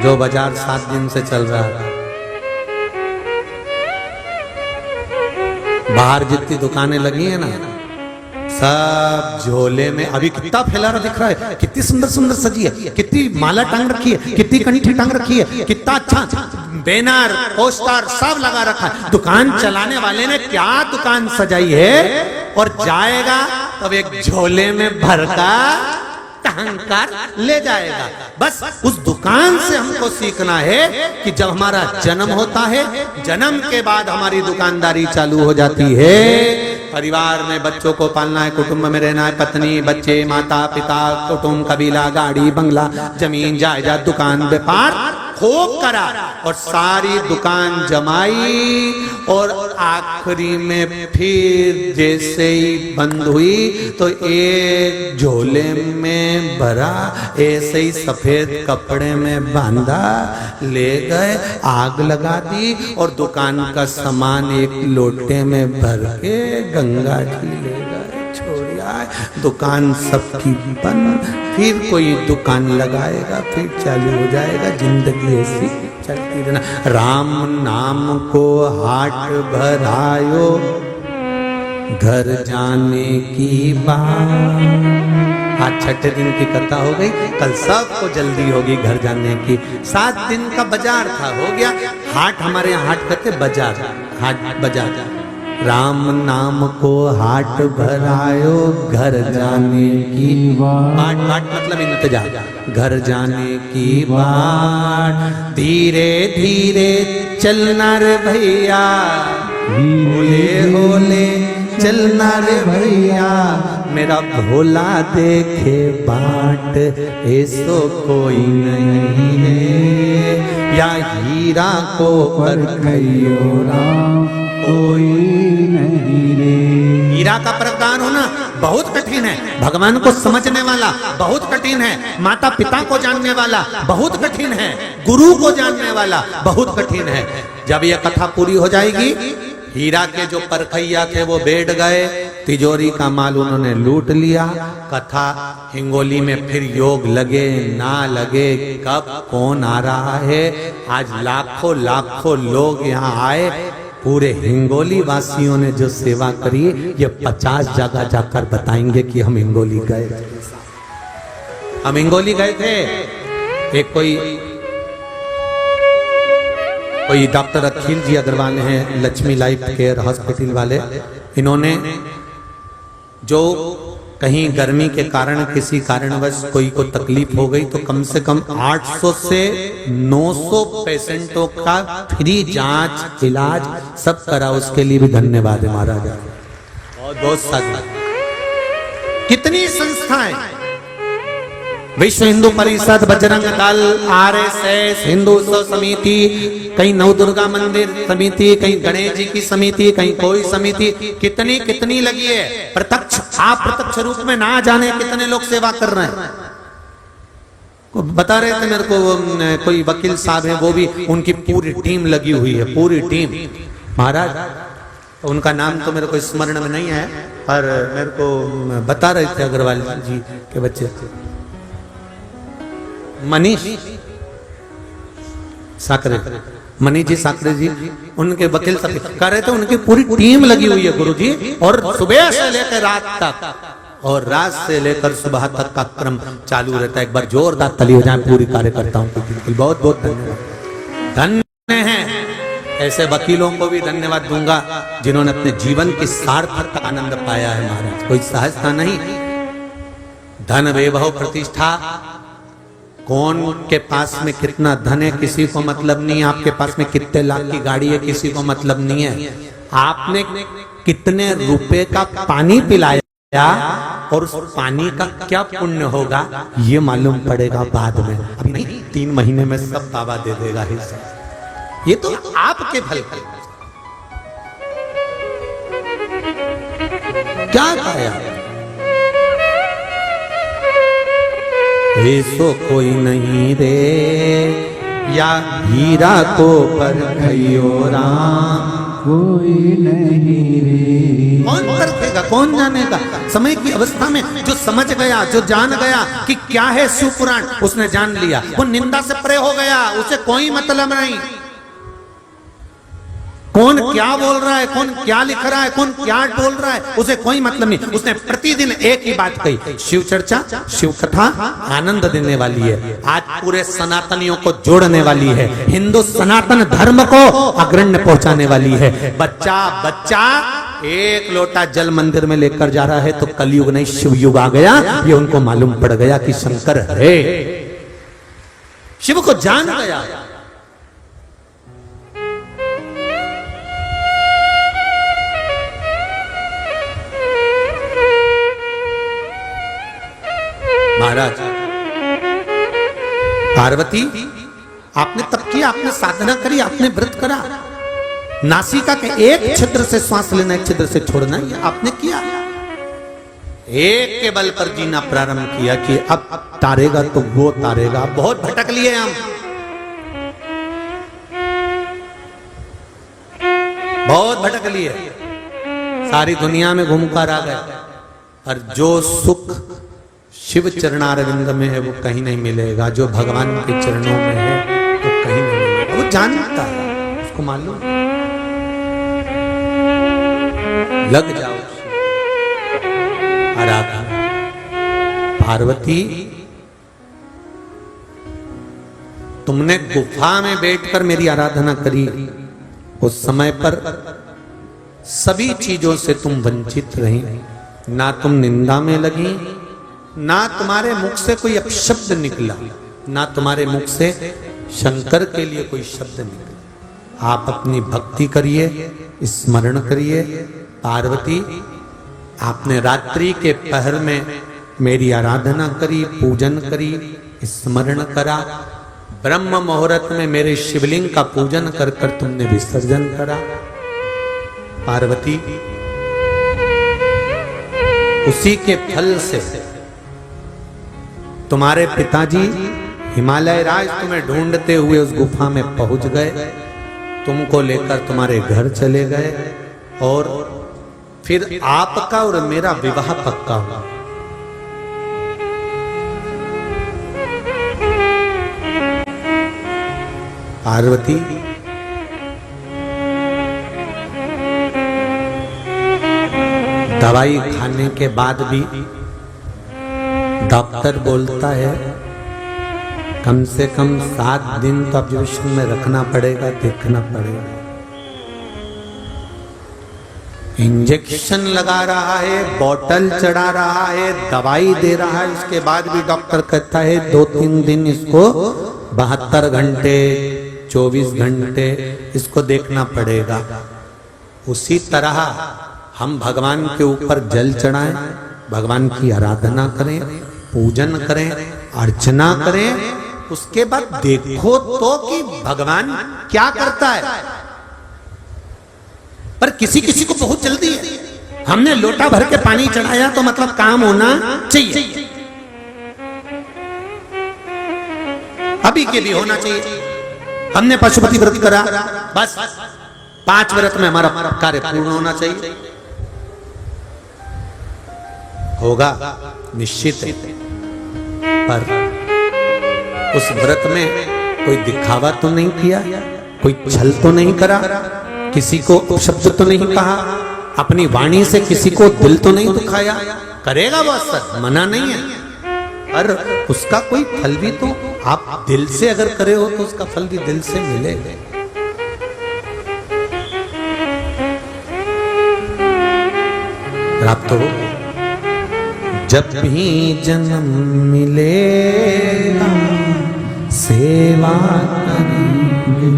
जो बाजार 7 दिन से चल रहा है, बाहर जितनी दुकानें लगी है ना, सब झोले में। अभी कितना फैला रहा दिख रहा है, कितनी सुंदर सुंदर सजी है, कितनी माला टांग रखी है, कितनी कंठी टांग रखी है, कितना अच्छा बैनर पोस्टर सब लगा रखा है। दुकान चलाने वाले ने क्या दुकान सजाई है, और जाएगा तब एक झोले में भरकर टहंकार ले जाएगा। बस उस दुकान से हमको सीखना है कि जब हमारा जन्म होता है, जन्म के बाद हमारी दुकानदारी चालू हो जाती है। परिवार में बच्चों को पालना है, कुटुंब में रहना है, पत्नी, बच्चे, माता पिता, कुटुंब, कबीला, गाड़ी, बंगला, जमीन जायदाद, दुकान, व्यापार खूब करा और सारी दुकान जमाई, और आखिरी में फिर जैसे ही बंद हुई तो एक झोले में भरा, ऐसे ही सफेद कपड़े में बांधा ले गए, आग लगा दी और दुकान का सामान एक लोटे में भर के गंगा जी ले गए, छोड़िया। दुकान सबकी बंद, फिर कोई दुकान लगाएगा, फिर चालू हो जाएगा। जिंदगी ऐसी चलती रहना। राम नाम को हाट भरायो, घर जाने की बात। आज 6ठे दिन की कथा हो गई, कल सबको जल्दी होगी घर जाने की। 7 दिन का बाजार था, हो गया हाट। हमारे यहाँ हाट कहते बाजार, हाट बाजार। राम नाम को हाट भरायो, घर जाने की बाट। बाट मतलब इंतजार, घर जाने की बाट। धीरे धीरे चलना रे भैया, होले होले चलना रे भैया, मेरा भोला देखे बाट ऐसो कोई नहीं है, या हीरा को परखियो राम कोई नहीं रे। हीरा का प्रदान होना बहुत कठिन है, भगवान को समझने वाला बहुत कठिन है, माता पिता को जानने वाला बहुत कठिन है, गुरु को जानने वाला बहुत कठिन है। जब यह कथा पूरी हो जाएगी, हीरा के जो परखैया थे वो बैठ गए, तिजोरी का माल उन्होंने लूट लिया। कथा हिंगोली में फिर योग लगे ना लगे, कब कौन आ रहा है। आज लाखों लाखों लोग यहाँ आए, पूरे हिंगोली वासियों ने जो सेवा करी, ये 50 जगह जाकर बताएंगे कि हम हिंगोली गए। हम हिंगोली गए थे। एक कोई डॉक्टर अखिल जी अग्रवाल हैं, लक्ष्मी लाइफ केयर हॉस्पिटल वाले। इन्होंने जो कहीं गर्मी के कारण किसी कारणवश कोई को तकलीफ हो गई तो कम से कम 800 से 900 पेशेंटों का फ्री जांच इलाज सब करा। उसके लिए भी धन्यवाद है महाराज, बहुत बहुत साधु। कितनी संस्थाएं, विश्व हिंदू परिषद, बजरंग दल, RSS, हिंदू उत्सव समिति, कहीं नवदुर्गा मंदिर समिति, कहीं गणेश जी की समिति, कहीं कोई समिति, कितनी कितनी लगी है। प्रत्यक्ष अप्रत्यक्ष रूप में ना जाने कितने लोग सेवा कर रहे हैं। बता रहे थे मेरे को कोई वकील साहब है, वो भी उनकी पूरी टीम लगी हुई है, पूरी टीम महाराज। उनका नाम तो मेरे को स्मरण में नहीं है, पर मेरे को बता रहे थे अग्रवाल जी के बच्चे, मनीष साकरे, मनीष जी साकरे जी, उनके वकील सब कह रहे थे उनकी पूरी टीम लगी हुई है गुरुजी, और सुबह से लेकर रात तक, और रात से लेकर सुबह तक का क्रम चालू रहता है। एक बार जोरदार ताली हो जाए पूरी कार्यकर्ताओं को, बिल्कुल बहुत बहुत धन्यवाद। धन्य हैं ऐसे वकीलों को भी धन्यवाद दूंगा जिन्होंने अपने जीवन की सार्थक आनंद पाया है महाराज। कोई सहजता नहीं। धन वैभव प्रतिष्ठा, कौन के पास में कितना धन है किसी को मतलब नहीं है, आपके पास में कितने लाख की गाड़ी है किसी को मतलब नहीं है, आपने कितने रुपए का पानी पिलाया और उस पानी का क्या पुण्य होगा ये मालूम पड़ेगा बाद में। अभी नहीं, 3 महीने में सब बाबा दे देगा हिस्सा, ये तो आपके फल। क्या खाया? ऐसो कोई नहीं रे या हीरा को परखियो राम, कोई नहीं रे। कौन परखेगा, कौन जानेगा? समय की अवस्था में जो समझ गया, जो जान गया कि क्या है शिव पुराण, उसने जान लिया, वो निंदा से परे हो गया, उसे कोई मतलब नहीं। कौन क्या बोल रहा है, कौन क्या लिख रहा है, कौन क्या बोल रहा है, उसे कोई मतलब नहीं। उसने प्रतिदिन एक ही बात कही, शिव चर्चा, शिव कथा आनंद देने वाली है, आज पूरे सनातनियों को जोड़ने वाली है, हिंदू सनातन धर्म को अग्रण्य पहुंचाने वाली है। बच्चा बच्चा एक लोटा जल मंदिर में लेकर जा रहा है तो कलयुग नहीं शिव युग आ गया, ये उनको मालूम पड़ गया कि शंकर है, शिव को जान गया। महाराज पार्वती, आपने तप किया, आपने साधना करी, आपने व्रत करा, नासिका के एक छिद्र से श्वास लेना, एक छिद्र से छोड़ना, ये आपने किया। एक के बल पर जीना प्रारंभ किया कि अब तारेगा तो वो तारेगा। बहुत भटक लिए हम, बहुत भटक लिए, सारी दुनिया में घूमकर आ गए, और जो सुख शिव चरणारविंद में है वो कहीं नहीं मिलेगा, जो भगवान के चरणों में है वो कहीं नहीं मिलेगा। वो जानता है, उसको मालूम, लग जाओ आराधना। पार्वती, तुमने गुफा में बैठकर मेरी आराधना करी, उस समय पर सभी चीजों से तुम वंचित रही, ना तुम निंदा में लगी, ना तुम्हारे मुख से कोई अपशब्द निकला, ना तुम्हारे मुख से शंकर के लिए कोई शब्द निकला। आप अपनी भक्ति करिए, स्मरण करिए। पार्वती, आपने रात्रि के पहर में मेरी आराधना करी, पूजन करी, स्मरण करा, ब्रह्म मुहूर्त में मेरे शिवलिंग का पूजन कर कर तुमने विसर्जन करा। पार्वती, उसी के फल से तुम्हारे पिताजी हिमालय राज तुम्हें ढूंढते हुए उस गुफा में पहुंच गए, तुमको लेकर तुम्हारे घर चले गए, और फिर आपका और मेरा विवाह पक्का हुआ। पार्वती, दवाई खाने के बाद भी डॉक्टर बोलता है कम से कम 7 दिन तो ऑब्जर्वेशन में रखना पड़ेगा, देखना पड़ेगा। इंजेक्शन लगा रहा है, बोतल चढ़ा रहा है, दवाई दे रहा है, उसके बाद भी डॉक्टर कहता है 2-3 दिन इसको 72 घंटे 24 घंटे इसको देखना पड़ेगा। उसी तरह हम भगवान के ऊपर जल चढ़ाएं, भगवान की आराधना करें, पूजन करें, अर्चना करें, उसके बाद देखो तो कि भगवान क्या करता है। पर किसी किसी को बहुत जल्दी है, हमने लोटा भर के पानी चढ़ाया तो मतलब काम होना चाहिए, अभी के भी होना चाहिए। हमने पशुपति व्रत करा, बस 5 व्रत में हमारा कार्य पूर्ण होना चाहिए। होगा निश्चित है, पर उस व्रत में कोई दिखावा तो नहीं किया, कोई छल तो नहीं करा, किसी को शब्द तो नहीं कहा, अपनी वाणी से किसी को दिल तो नहीं दुखाया। करेगा वो असर, मना नहीं है, पर उसका कोई फल भी तो आप दिल से अगर करे हो तो उसका फल भी दिल से मिलेगा। प्राप्त हो। जब भी जन्म मिलेगा सेवा करेंगे,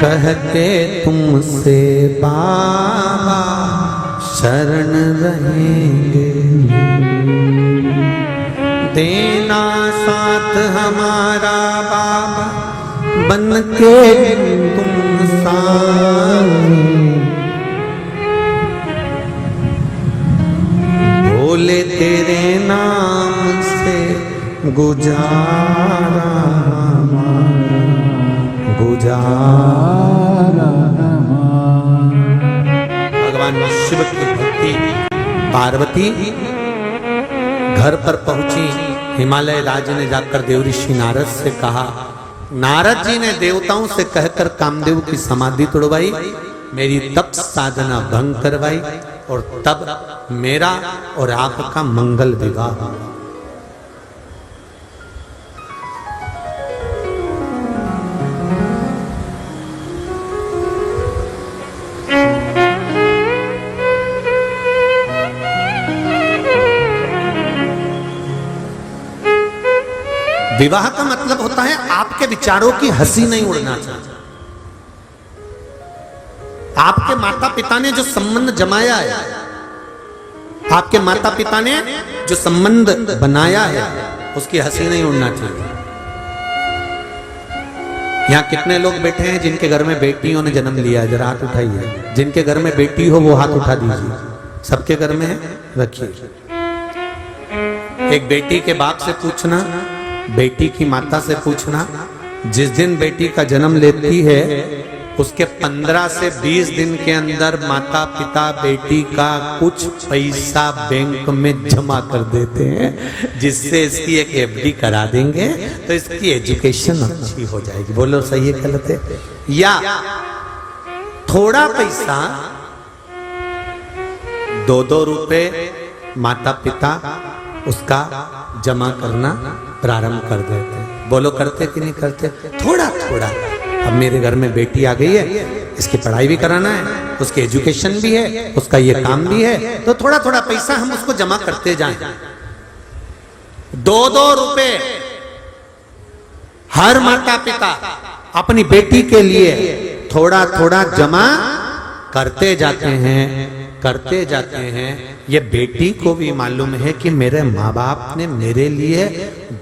कहते तुमसे बाबा शरण रहेंगे, देना साथ हमारा बाबा बन के तुम साथ, गुजारा गुजारा। भगवान शिव की भक्ति। पार्वती घर पर पहुंची। हिमालय राज ने जाकर देव ऋषि नारद से कहा, नारद जी ने देवताओं से कहकर कामदेव की समाधि तोड़वाई, मेरी तप साधना भंग करवाई और तब मेरा और आपका मंगल विवाह हुआ। विवाह का मतलब होता है आपके विचारों की हंसी नहीं उड़ना चाहिए। आपके माता पिता ने जो संबंध जमाया है, आपके माता पिता ने जो संबंध बनाया है, उसकी हंसी नहीं उड़ना चाहिए। यहां कितने लोग बैठे हैं जिनके घर में बेटियों ने जन्म लिया है? जरा हाथ उठाइए। जिनके घर में बेटी हो वो हाथ उठा दीजिए। सबके घर में है? रखिए। एक बेटी के बाप से पूछना, बेटी की माता से पूछना, जिस दिन बेटी का जन्म लेती है उसके 15 से 20 दिन के अंदर माता पिता बेटी का कुछ पैसा बैंक में जमा कर देते हैं, जिससे इसकी एक एफडी करा देंगे तो इसकी एजुकेशन अच्छी हो जाएगी। बोलो सही है गलत है? या थोड़ा पैसा 2-2 रुपए माता पिता उसका जमा करना प्रारंभ कर देते। बोलो करते कि नहीं करते? थोड़ा थोड़ा। अब मेरे घर में बेटी आ गई है, इसकी पढ़ाई भी कराना है, उसकी एजुकेशन भी है, उसका ये काम भी है, तो थोड़ा थोड़ा पैसा हम उसको जमा करते जाएं। 2-2 रुपए हर माता पिता अपनी बेटी के लिए थोड़ा थोड़ा जमा करते जाते हैं। ये बेटी को भी मालूम है कि मेरे माँ बाप ने मेरे लिए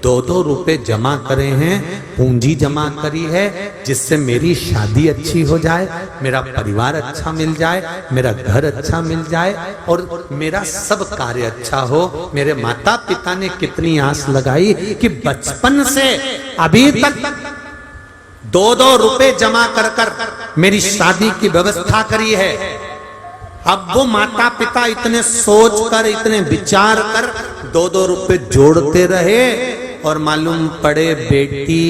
2-2 रुपए जमा करे हैं, पूंजी जमा करी है, जिससे मेरी शादी अच्छी हो जाए, मेरा परिवार अच्छा मिल जाए, मेरा घर अच्छा मिल जाए और मेरा सब कार्य अच्छा हो। मेरे माता पिता ने कितनी आस लगाई कि बचपन से अभी तक 2-2 रुपए जमा कर कर मेरी शादी की व्यवस्था करी है। अब वो माता पिता इतने सोच कर, इतने विचार कर 2-2 रुपए जोड़ते रहे और मालूम पड़े बेटी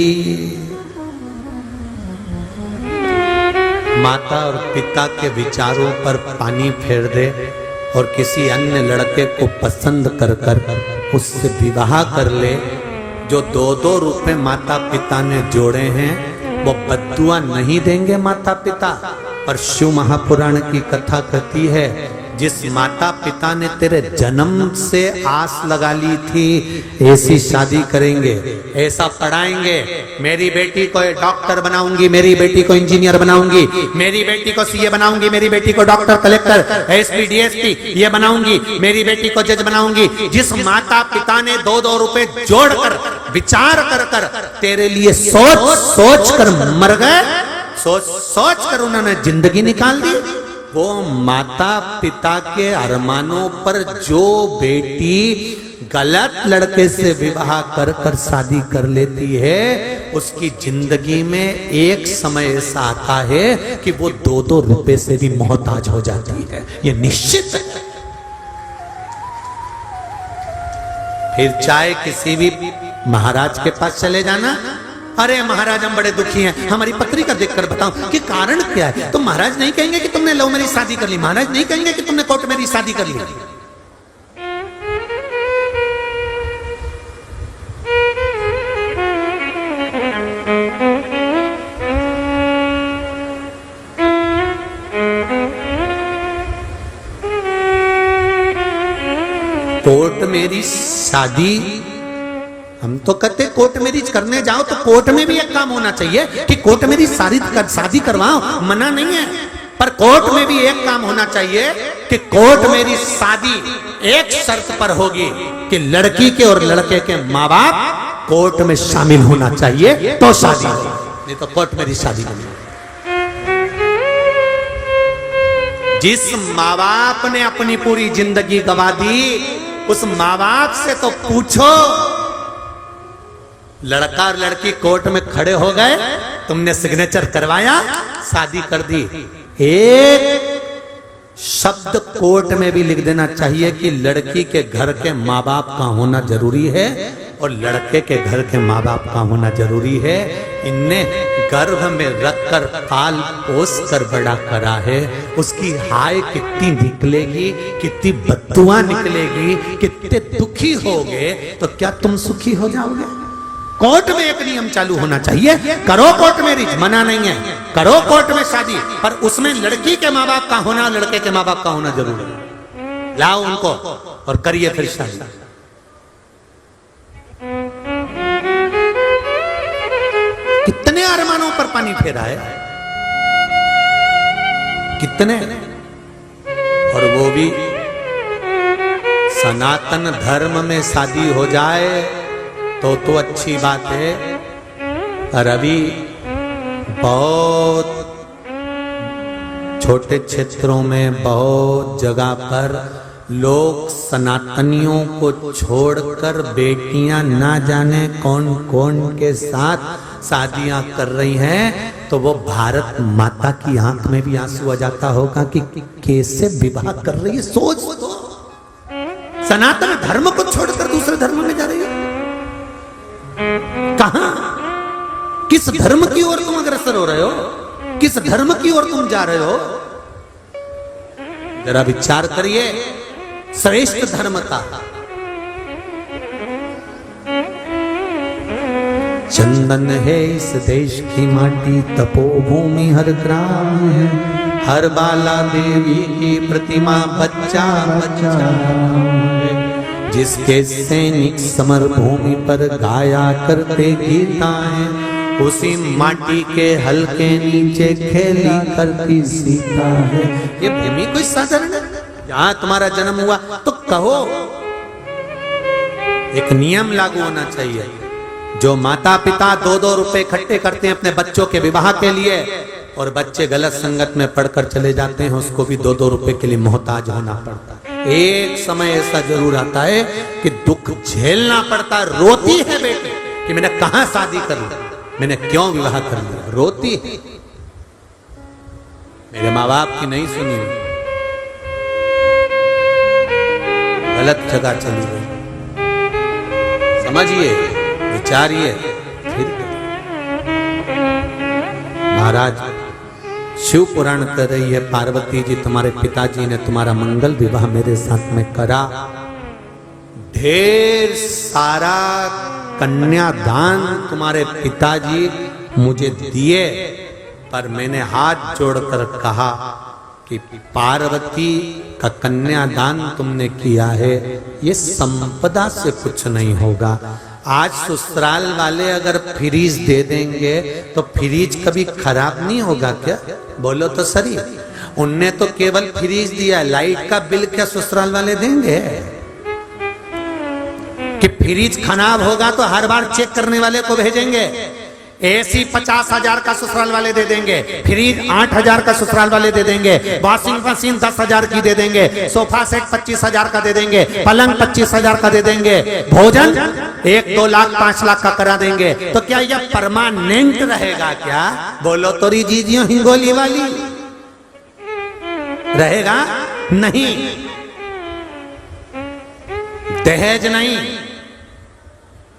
माता और पिता के विचारों पर पानी फेर दे और किसी अन्य लड़के को पसंद कर कर उससे विवाह कर ले। जो 2-2 रुपए माता पिता ने जोड़े हैं वो बद्दुआ नहीं देंगे माता पिता। पर शिव महापुराण की कथा कहती है, जिस माता पिता ने तेरे जन्म से आस लगा ली थी ऐसी शादी करेंगे, ऐसा पढ़ाएंगे, मेरी बेटी को डॉक्टर बनाऊंगी, मेरी बेटी को इंजीनियर बनाऊंगी, मेरी बेटी को सीए बनाऊंगी, मेरी बेटी को डॉक्टर कलेक्टर एसपी डीएसपी ये बनाऊंगी, मेरी बेटी को जज बनाऊंगी। जिस माता पिता ने 2-2 रुपए जोड़कर विचार कर कर तेरे लिए सोच सोच कर मर गए, सोच सोच कर उन्होंने जिंदगी निकाल दी, वो माता पिता के अरमानों पर जो बेटी गलत लड़के से विवाह कर कर शादी कर लेती है, उसकी जिंदगी में एक समय ऐसा आता है कि वो 2-2 रुपए से भी मोहताज हो जाती है। ये निश्चित है। फिर चाहे किसी भी महाराज के पास चले जाना, अरे महाराज हम बड़े दुखी हैं, हमारी पत्रिका देखकर बताओ कि कारण क्या है। तो महाराज नहीं कहेंगे कि तुमने लव मैरिज शादी कर ली, महाराज नहीं कहेंगे कि तुमने कोर्ट मैरिज शादी कर ली। कोर्ट मैरिज शादी, हम तो कहते कोर्ट मैरिज करने जाओ तो कोर्ट में भी एक काम होना चाहिए कि कोर्ट मैरिज शादी करवाओ, मना नहीं है, पर कोर्ट में भी एक काम होना चाहिए कि कोर्ट मैरिज शादी एक शर्त पर होगी कि लड़की के और लड़के के माँ बाप कोर्ट में शामिल होना चाहिए तो शादी होगी, नहीं तो कोर्ट मैरिज शादी नहीं। जिस माँ बाप ने अपनी पूरी जिंदगी गवा दी, उस माँ बाप से तो पूछो लड़का और लड़की कोर्ट में खड़े हो गए, तुमने सिग्नेचर करवाया, शादी कर दी। एक शब्द कोर्ट में भी लिख देना चाहिए कि लड़की के घर के माँ बाप का होना जरूरी है और लड़के के घर के माँ बाप का होना जरूरी है। इनने गर्भ में रखकर पाल पोस कर बड़ा करा है, उसकी हाय कितनी निकलेगी, कितनी बद्दुआ निकलेगी, कितने दुखी होगे, तो क्या तुम सुखी हो जाओगे? कोर्ट में एक नियम चालू होना चाहिए, करो कोर्ट मैरिज, मना नहीं है, करो कोर्ट में शादी, पर उसमें लड़की के माँ बाप का होना, लड़के के माँ बाप का होना जरूरी है। लाओ उनको और करिए फिर शादी। कितने अरमानों पर पानी फेरा है, कितने, और वो भी सनातन धर्म में शादी हो जाए तो अच्छी बात है। और अभी बहुत छोटे क्षेत्रों में, बहुत जगह पर लोग सनातनियों को छोड़कर बेटियां ना जाने कौन कौन के साथ शादियां कर रही हैं, तो वो भारत माता की आंख में भी आंसू आ जाता होगा कि कैसे विवाह कर रही है। सोच तो, सनातन धर्म को छोड़कर दूसरे धर्म में जा रही है। कहां, किस धर्म की ओर तुम अग्रसर हो रहे हो, किस धर्म की ओर तुम जा रहे हो? जरा विचार करिए श्रेष्ठ धर्म का। चंदन है इस देश की माटी, तपोभूमि हर ग्राम है, हर बाला देवी की प्रतिमा बच्चा बच्चा है, जिसके सैनिक समर भूमि पर गाया करते गीताएं, उसी माटी के हल्के नीचे खेली करती सीता है। ये भूमि कोई साधारण है? जहां तुम्हारा जन्म हुआ तो कहो। एक नियम लागू होना चाहिए, जो माता पिता 2-2 रुपए इकट्ठे करते हैं अपने बच्चों के विवाह के लिए, और बच्चे गलत संगत में पढ़कर चले जाते हैं, उसको भी 2-2 रुपए के लिए मोहताज होना पड़ता है। एक समय ऐसा जरूर आता है कि दुख झेलना पड़ता, रोती है बेटी कि मैंने कहां शादी कर ली, मैंने क्यों विवाह कर लिया, रोती है। मेरे माँ बाप की नहीं सुनी, गलत जगह चली गई। समझिए, विचारिए, फिर महाराज शिव पुराण कर रही है, पार्वती जी तुम्हारे पिताजी ने तुम्हारा मंगल विवाह मेरे साथ में करा, ढेर सारा कन्यादान तुम्हारे पिताजी मुझे दिए, पर मैंने हाथ जोड़कर कहा कि पार्वती का कन्यादान तुमने किया है, ये संपदा से कुछ नहीं होगा। आज ससुराल वाले अगर फ्रीज दे देंगे तो फ्रीज कभी खराब नहीं होगा क्या? बोलो तो सही। उनने तो केवल फ्रीज दिया, लाइट का बिल क्या ससुराल वाले देंगे? कि फ्रीज खराब होगा तो हर बार चेक करने वाले को भेजेंगे। एसी 50,000 का ससुराल वाले दे देंगे, फ्रिज 8,000 का ससुराल वाले दे देंगे, वॉशिंग मशीन 10,000 की दे देंगे, सोफा सेट 25,000 का दे देंगे, पलंग 25,000 का दे देंगे, भोजन 1-2 लाख 5 लाख का करा देंगे। तो क्या यह परमानेंट रहेगा क्या? बोलो तो जीजियों हिंगोली वाली, रहेगा नहीं। दहेज नहीं,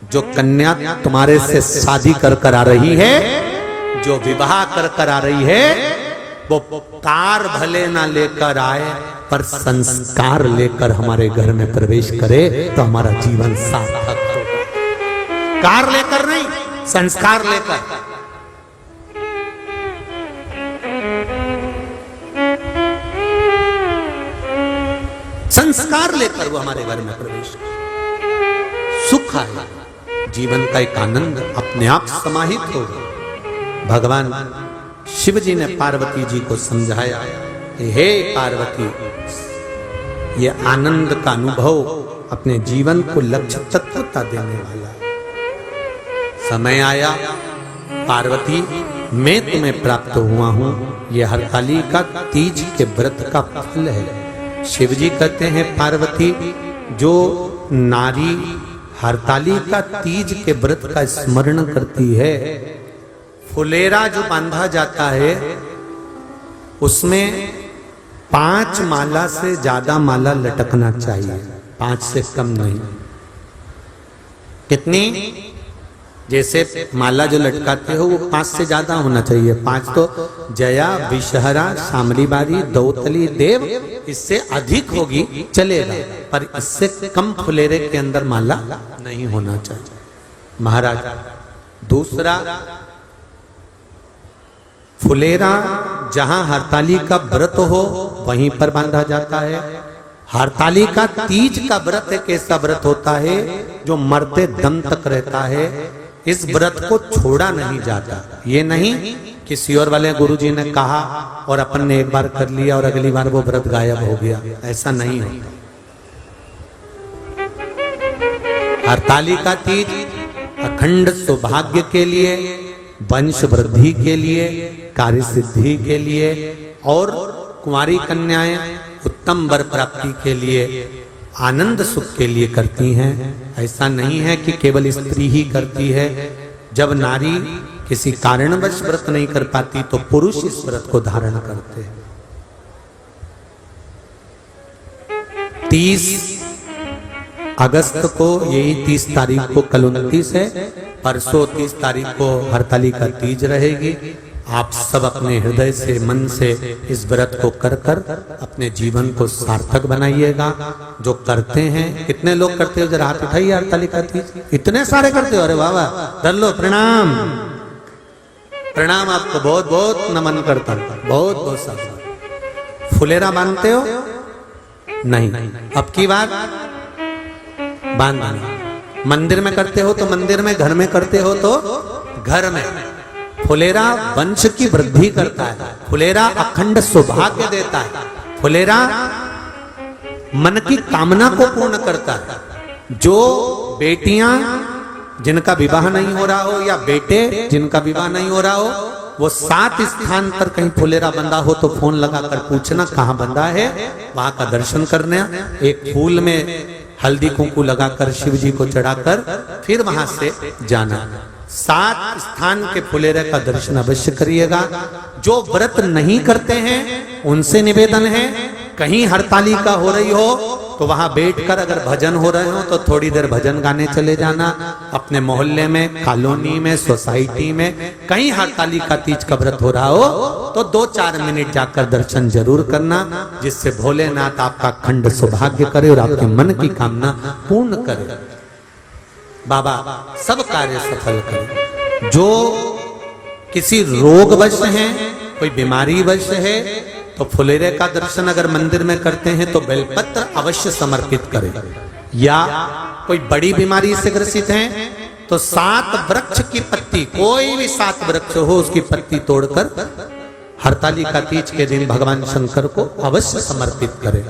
जो कन्या तुम्हारे से शादी कर आ रही है, जो विवाह कर आ रही है, वो कार भले ना लेकर आए, पर संस्कार लेकर हमारे घर में प्रवेश करे तो हमारा जीवन सार्थक होगा। कार लेकर नहीं, संस्कार लेकर। संस्कार लेकर वो हमारे घर में प्रवेश करे, सुख आए, जीवन का एक आनंद अपने आप समाहित होगा। भगवान शिव जी ने पार्वती जी को समझाया, हे पार्वती, ये आनंद का अनुभव अपने जीवन को लक्ष्य तत्वता देने वाला समय आया। पार्वती, मैं तुम्हें प्राप्त हुआ हूं, यह हरतालिका तीज के व्रत का फल है। शिव जी कहते हैं, पार्वती, जो नारी हरतालिका तीज के व्रत का स्मरण करती है। फुलेरा जो बांधा जाता है उसमें 5 माला से ज्यादा माला लटकना चाहिए, 5 से कम नहीं। कितनी? जैसे माला जो लटकाते हो वो 5 से ज्यादा होना चाहिए। 5 तो जया, विषहरा, शामली बारी, दौतली, देव, इससे अधिक होगी चलेगा, पर इससे कम फुलेरे के अंदर माला नहीं होना चाहिए महाराज। दूसरा, फुलेरा जहां हरतालिका व्रत हो वहीं पर बांधा जाता है। हरतालिका तीज का व्रत एक ऐसा व्रत होता है जो मरते दम तक रहता है। इस व्रत को छोड़ा नहीं जाता। ये नहीं किसी और वाले गुरुजी ने कहा और अपन ने एक बार कर लिया और अगली बार वो व्रत गायब हो गया, ऐसा नहीं होता। हरतालिका तीज अखंड सौभाग्य के लिए, वंश वृद्धि के लिए, कार्य सिद्धि के लिए और कुंवारी कन्याएं उत्तम वर प्राप्ति के लिए, आनंद सुख के लिए करती हैं। ऐसा नहीं है कि केवल स्त्री ही करती है। जब नारी किसी कारणवश व्रत नहीं कर पाती तो पुरुष इस व्रत को धारण करते हैं। 30 अगस्त को, यही 30 तारीख को, कल 29 है, परसों 30 तारीख को हरतालिका तीज रहेगी। आप सब अपने हृदय से, मन से इस व्रत को कर कर अपने जीवन को सार्थक बनाइएगा। जो करते हैं, कितने लोग करते हो जरा हाथ उठाइए हरतालिका तीज। इतने सारे करते हो, अरे वाह वाह, कर लो, प्रणाम प्रणाम, आपको बहुत बहुत नमन करता हूं, बहुत बहुत सारा। फुलेरा बांधते हो? नहीं, अब की बात बांधना। मंदिर में करते हो तो मंदिर में, घर में करते हो तो घर में। फुलेरा वंश की वृद्धि करता है, फुलेरा अखंड सौभाग्य देता है, फुलेरा मन की कामना को पूर्ण करता है। जो बेटियां जिनका विवाह नहीं हो रहा हो या बेटे जिनका विवाह नहीं हो रहा हो, वो 7 स्थान पर कहीं फुलेरा बंधा हो तो फोन लगाकर पूछना कहाँ बंधा है, वहां का दर्शन करना। एक फूल में हल्दी कुंकू लगाकर शिव जी को चढ़ाकर फिर वहां से जाना। 7 स्थान के फुलेरे का दर्शन अवश्य करिएगा। जो व्रत नहीं करते हैं उनसे निवेदन है, कहीं हरतालिका हो रही हो तो वहां बैठकर अगर भजन हो रहे हो तो थोड़ी देर भजन गाने चले जाना। अपने मोहल्ले में, कॉलोनी में, सोसाइटी में कहीं हरतालिका तीज का व्रत हो रहा हो तो 2-4 मिनट जाकर दर्शन जरूर करना, जिससे भोलेनाथ आपका अखंड सौभाग्य करे और आपके मन की कामना पूर्ण करे। बाबा सब कार्य सफल करे। जो किसी रोगवश हैं, कोई बीमारी वश है, तो फुलेरे का दर्शन अगर मंदिर में करते हैं तो बेलपत्र अवश्य समर्पित करें। या कोई बड़ी बीमारी से ग्रसित हैं तो 7 वृक्ष की पत्ती, कोई भी 7 वृक्ष हो उसकी पत्ती तोड़कर हरतालिका तीज के दिन भगवान शंकर को अवश्य समर्पित करें।